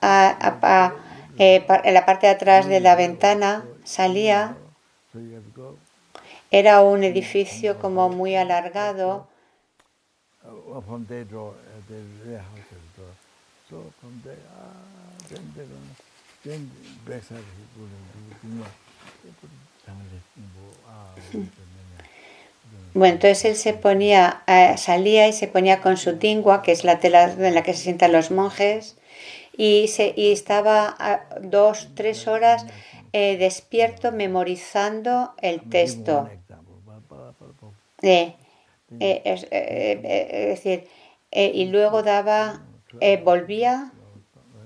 en la parte de atrás de la ventana, salía. Era un edificio como muy alargado. Bueno, entonces él salía y se ponía con su tingua, que es la tela en la que se sientan los monjes, y estaba 2-3 horas despierto memorizando el texto. Es decir, y luego volvía,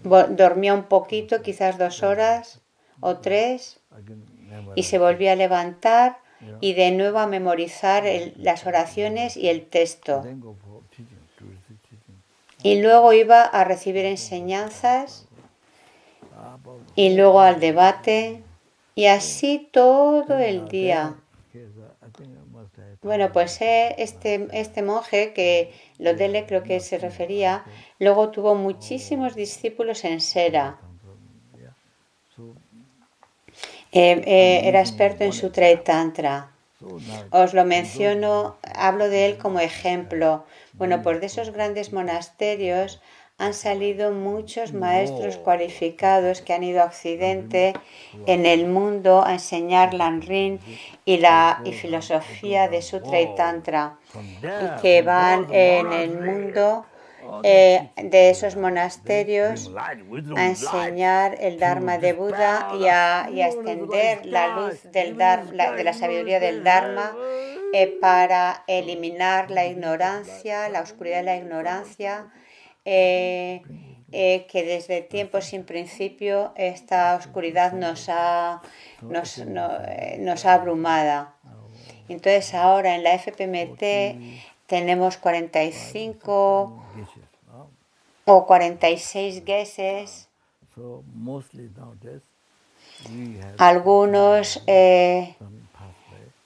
dormía un poquito, quizás 2 horas o 3, y se volvía a levantar y de nuevo a memorizar las oraciones y el texto. Y luego iba a recibir enseñanzas y luego al debate y así todo el día. Bueno, pues este monje, que Lodelek creo que se refería, luego tuvo muchísimos discípulos en Sera. Era experto en Sutra y Tantra. Os lo menciono, hablo de él como ejemplo. Bueno, pues de esos grandes monasterios han salido muchos maestros cualificados que han ido a Occidente en el mundo a enseñar Lanrin y filosofía de Sutra y Tantra, y que van en el mundo de esos monasterios a enseñar el Dharma de Buda y a extender la luz de la sabiduría del Dharma para eliminar la ignorancia, la oscuridad de la ignorancia, que desde tiempos sin principio esta oscuridad nos ha abrumada. Entonces ahora en la FPMT tenemos 45 o 46 geses. Algunos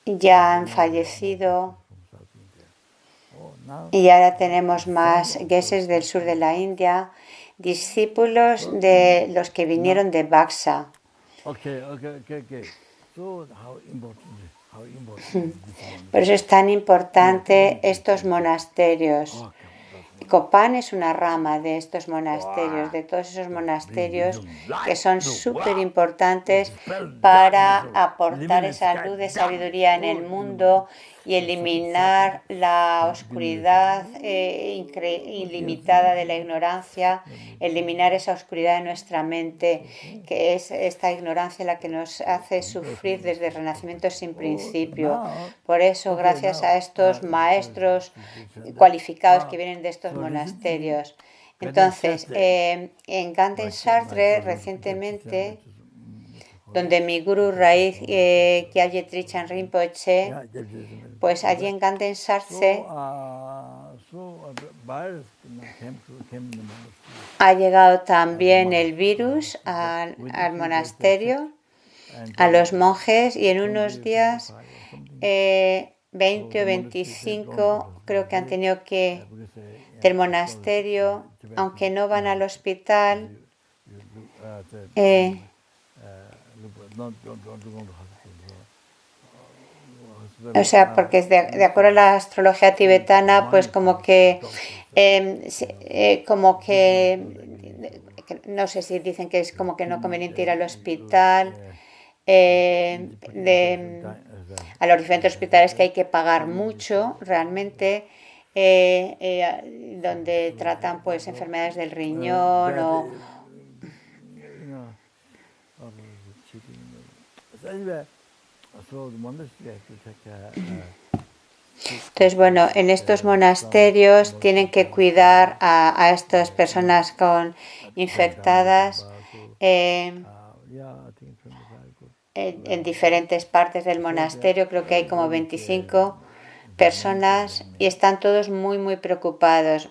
ya han fallecido y ahora tenemos más geses del sur de la India, discípulos de los que vinieron de Bhaksha. Por eso es tan importante estos monasterios. Copan es una rama de estos monasterios, de todos esos monasterios que son súper importantes para aportar esa luz de sabiduría en el mundo y eliminar la oscuridad ilimitada de la ignorancia, eliminar esa oscuridad de nuestra mente, que es esta ignorancia la que nos hace sufrir desde el renacimiento sin principio. Por eso, gracias a estos maestros cualificados que vienen de estos monasterios. Entonces, en Ganden Chartre, recientemente, donde mi gurú raíz, Gyalje Trichan Rinpoche, pues allí en Ganden Chartre ha llegado también el virus al monasterio, a los monjes, y en unos días 20 o 25 creo que han tenido que del monasterio, aunque no van al hospital, o sea, porque de acuerdo a la astrología tibetana, pues como que no sé si dicen que es como que no conveniente ir al hospital, a los diferentes hospitales que hay que pagar mucho realmente, donde tratan pues enfermedades del riñón Anyway, so the monastery has to take Entonces, bueno, en estos monasterios tienen que cuidar a estas personas infectadas en diferentes partes del monasterio. Creo que hay como 25 personas y están todos muy, muy preocupados.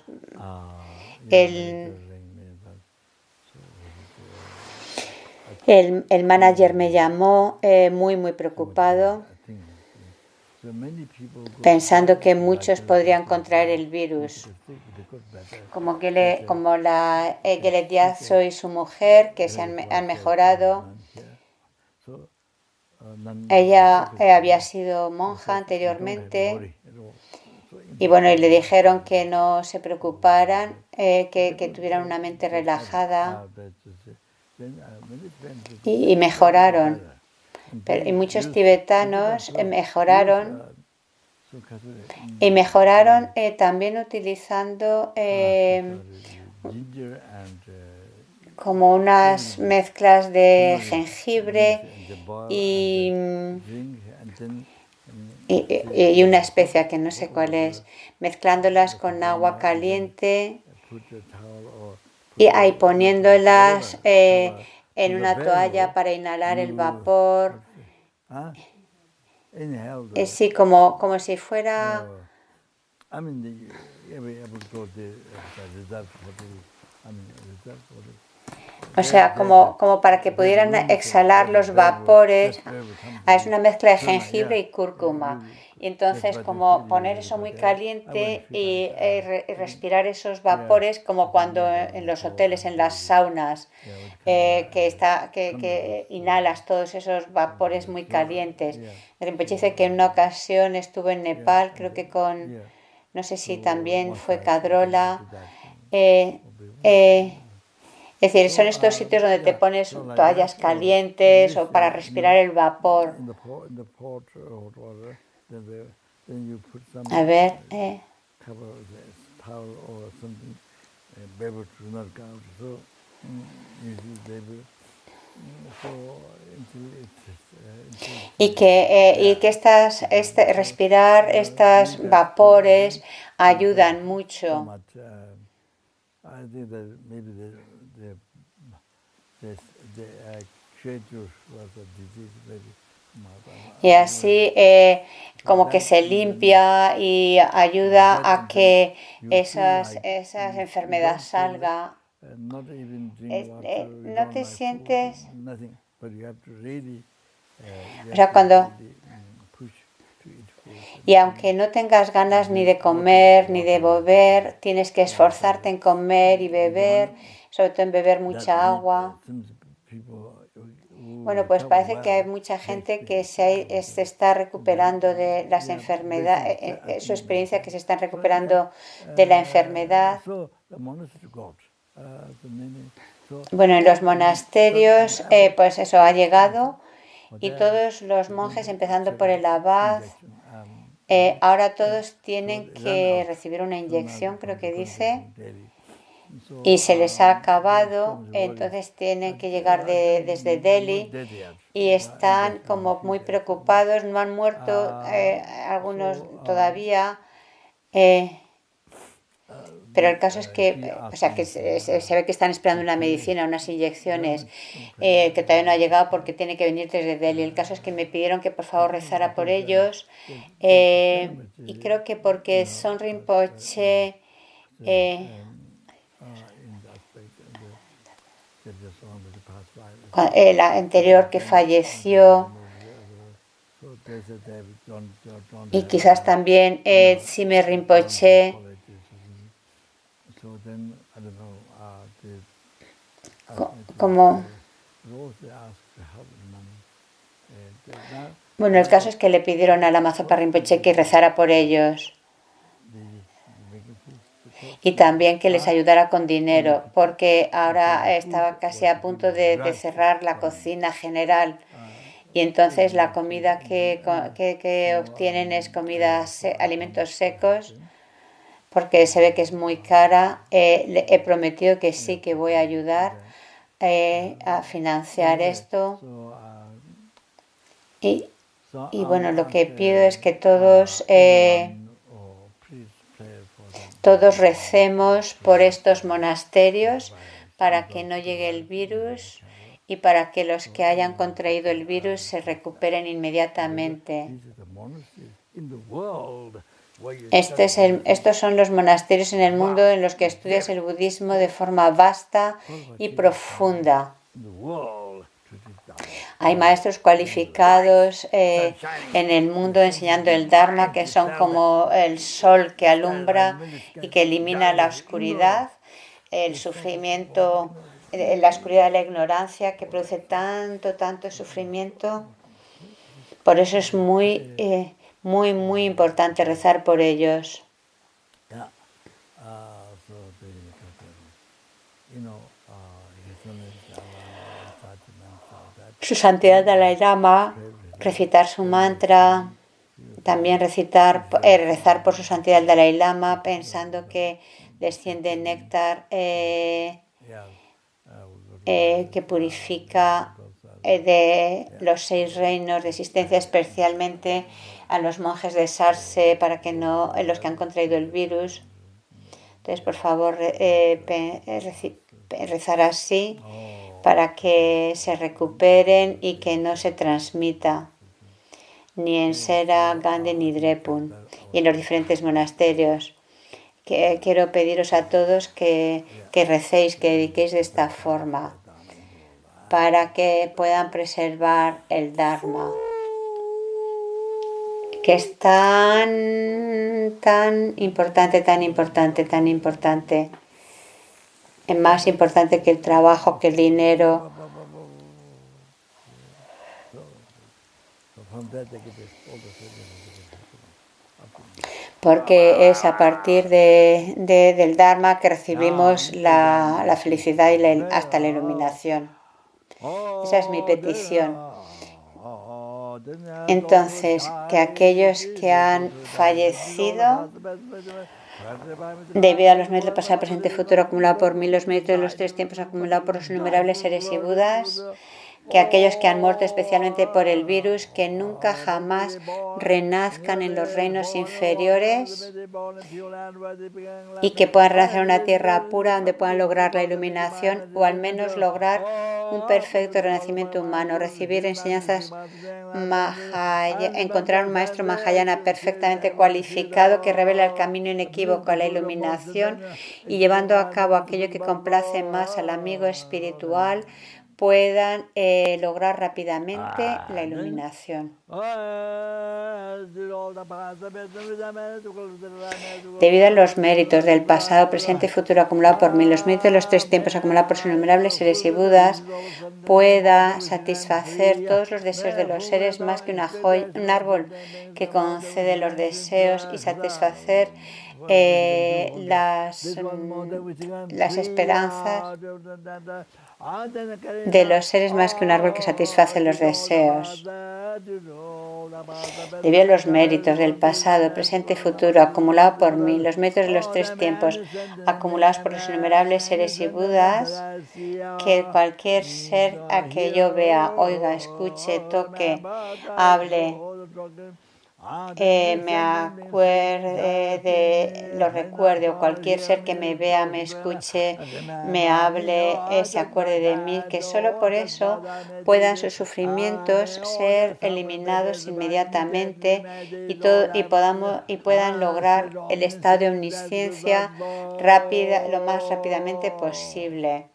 El manager me llamó muy, muy preocupado, pensando que muchos podrían contraer el virus. Como Geled Gyatso y su mujer, que se han mejorado. Ella había sido monja anteriormente y bueno, y le dijeron que no se preocuparan, que tuvieran una mente relajada y mejoraron. Y muchos tibetanos mejoraron y mejoraron también utilizando como unas mezclas de jengibre y una especia que no sé cuál es, mezclándolas con agua caliente y ahí poniéndolas en una toalla para inhalar el vapor. Sí, como si fuera... O sea, como para que pudieran exhalar los vapores. Es una mezcla de jengibre y cúrcuma. Y entonces, como poner eso muy caliente y respirar esos vapores, como cuando en los hoteles, en las saunas, que inhalas todos esos vapores muy calientes. Rinpoche dice que en una ocasión estuvo en Nepal, creo que no sé si también fue Kadrola. Es decir, son estos sitios donde te pones toallas calientes o para respirar el vapor. A ver. Y que respirar estos vapores ayudan mucho. Y así como que se limpia y ayuda a que esas enfermedades salgan. No te sientes... O sea, y aunque no tengas ganas ni de comer ni de beber, tienes que esforzarte en comer y beber, sobre todo en beber mucha agua. Bueno, pues parece que hay mucha gente que se está recuperando de las enfermedades, su experiencia que se están recuperando de la enfermedad. Bueno, en los monasterios, pues eso ha llegado y todos los monjes, empezando por el abad, ahora todos tienen que recibir una inyección, creo que dice, y se les ha acabado, entonces tienen que llegar desde Delhi y están como muy preocupados, no han muerto algunos todavía, pero el caso es que, o sea, que se ve que están esperando una medicina, unas inyecciones que todavía no ha llegado porque tiene que venir desde Delhi. El caso es que me pidieron que por favor rezara por ellos y creo que porque Son Rinpoche el anterior que falleció y quizás también Sime Rinpoche como... Bueno, el caso es que le pidieron a Lama Zopa Rinpoche que rezara por ellos y también que les ayudara con dinero, porque ahora estaba casi a punto de cerrar la cocina general y entonces la comida que obtienen es alimentos secos, porque se ve que es muy cara. Le he prometido que sí, que voy a ayudar a financiar esto. Y, So y bueno, lo I'm que pido es que everyone, please pray for them. todos recemos por estos monasterios para que no llegue el virus y para que los que hayan contraído el virus se recuperen inmediatamente. These are the monasteries in the world where you Estos son los monasterios en el mundo en los que estudias el budismo de forma vasta y profunda. in the world to this Dharma. Hay maestros cualificados en el mundo enseñando el Dharma que son como el sol que alumbra y que elimina la oscuridad, el sufrimiento, la oscuridad de la ignorancia que produce tanto sufrimiento. Por eso es muy importante rezar por ellos. Yeah. So you know, His Holiness Su Santidad Dalai Lama, recitar su mantra, también rezar por su Santidad Dalai Lama, pensando que desciende néctar que purifica de los 6 reinos de existencia, especialmente a los monjes de Sarse, para que no, los que han contraído el virus. Entonces, por favor, rezar así para que se recuperen y que no se transmita ni en Sera, Gandhi ni Drepung y en los diferentes monasterios. Quiero pediros a todos que recéis, que dediquéis de esta forma para que puedan preservar el Dharma, que es tan importante, es más importante que el trabajo, que el dinero. Porque es a partir del Dharma que recibimos la felicidad y hasta la iluminación. Esa es mi petición. Entonces, que aquellos que han fallecido debido a los méritos pasado, presente y futuro acumulado por mí, los méritos de los 3 tiempos acumulados por los innumerables seres y Budas, que aquellos que han muerto especialmente por el virus, que nunca jamás renazcan en los reinos inferiores y que puedan renacer en una tierra pura donde puedan lograr la iluminación o al menos lograr un perfecto renacimiento humano, recibir enseñanzas encontrar un maestro Mahayana perfectamente cualificado que revela el camino inequívoco a la iluminación y llevando a cabo aquello que complace más al amigo espiritual, puedan lograr rápidamente la iluminación. Debido a los méritos del pasado, presente y futuro acumulado por mí, los méritos de los 3 tiempos acumulados por sus innumerables seres y Budas, pueda satisfacer todos los deseos de los seres más que un árbol que concede los deseos y satisfacer las esperanzas de los seres más que un árbol que satisface los deseos. Debido a los méritos del pasado, presente y futuro acumulado por mí, los méritos de los 3 tiempos acumulados por los innumerables seres y Budas, que cualquier ser a que yo vea, oiga, escuche, toque, hable, me acuerde, lo recuerde, o cualquier ser que me vea, me escuche, me hable, se acuerde de mí, que solo por eso puedan sus sufrimientos ser eliminados inmediatamente y puedan lograr el estado de omnisciencia rápida, lo más rápidamente posible.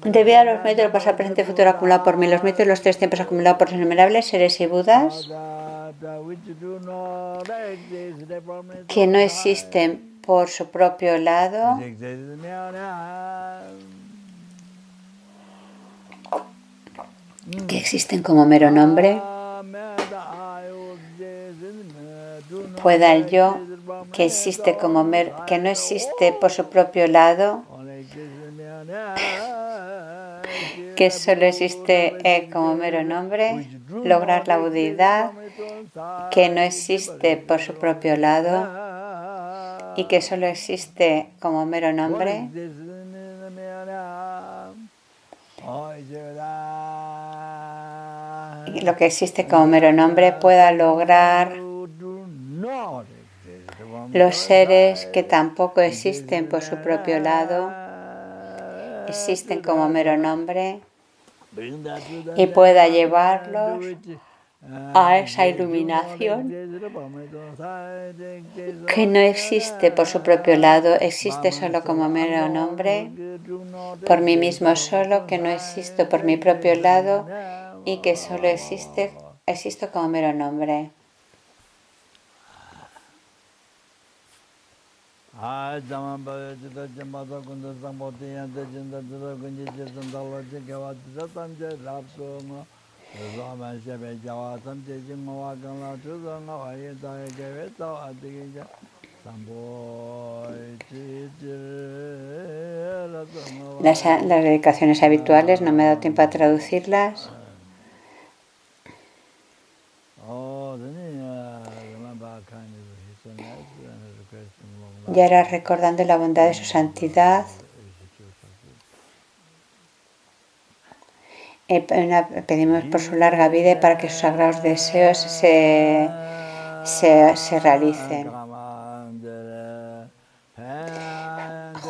Debido a los méritos del pasado, presente y futuro acumulados por mí, los méritos de los 3 tiempos acumulados por los innumerables seres y Budas, que no existen por su propio lado, que existen como mero nombre, pueda el yo, que existe como que no existe por su propio lado, que solo existe como mero nombre, lograr la budeidad que no existe por su propio lado y que solo existe como mero nombre, y lo que existe como mero nombre pueda lograr los seres que tampoco existen por su propio lado, existen como mero nombre, y pueda llevarlos a esa iluminación que no existe por su propio lado, existe solo como mero nombre, por mí mismo solo, que no existo por mi propio lado y que solo existo como mero nombre. Las dedicaciones habituales, no me he dado tiempo a traducirlas. Y ahora recordando la bondad de su santidad, pedimos por su larga vida y para que sus sagrados deseos se realicen.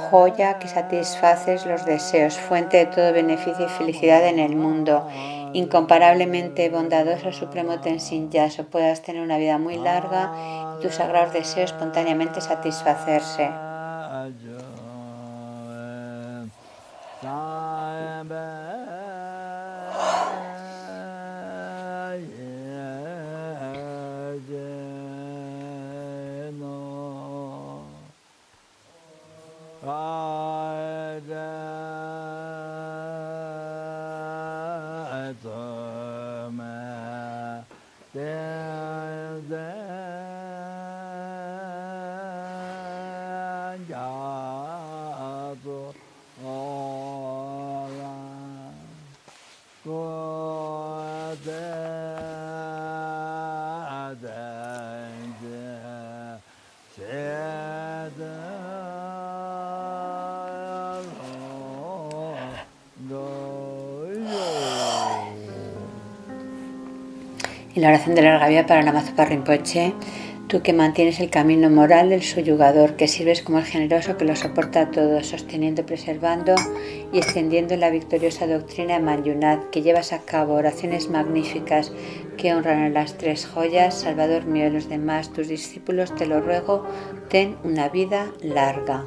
Joya que satisfaces los deseos, fuente de todo beneficio y felicidad en el mundo, incomparablemente bondadoso Supremo Tenzin Gyatso, puedas tener una vida muy larga y tus sagrados deseos espontáneamente satisfacerse. Y la oración de larga vida para Lama-Zopa Rinpoche, tú que mantienes el camino moral del suyugador, que sirves como el generoso que lo soporta a todos, sosteniendo, preservando y extendiendo la victoriosa doctrina de Manjunat, que llevas a cabo oraciones magníficas que honran a las tres joyas, Salvador mío y los demás, tus discípulos, te lo ruego, ten una vida larga.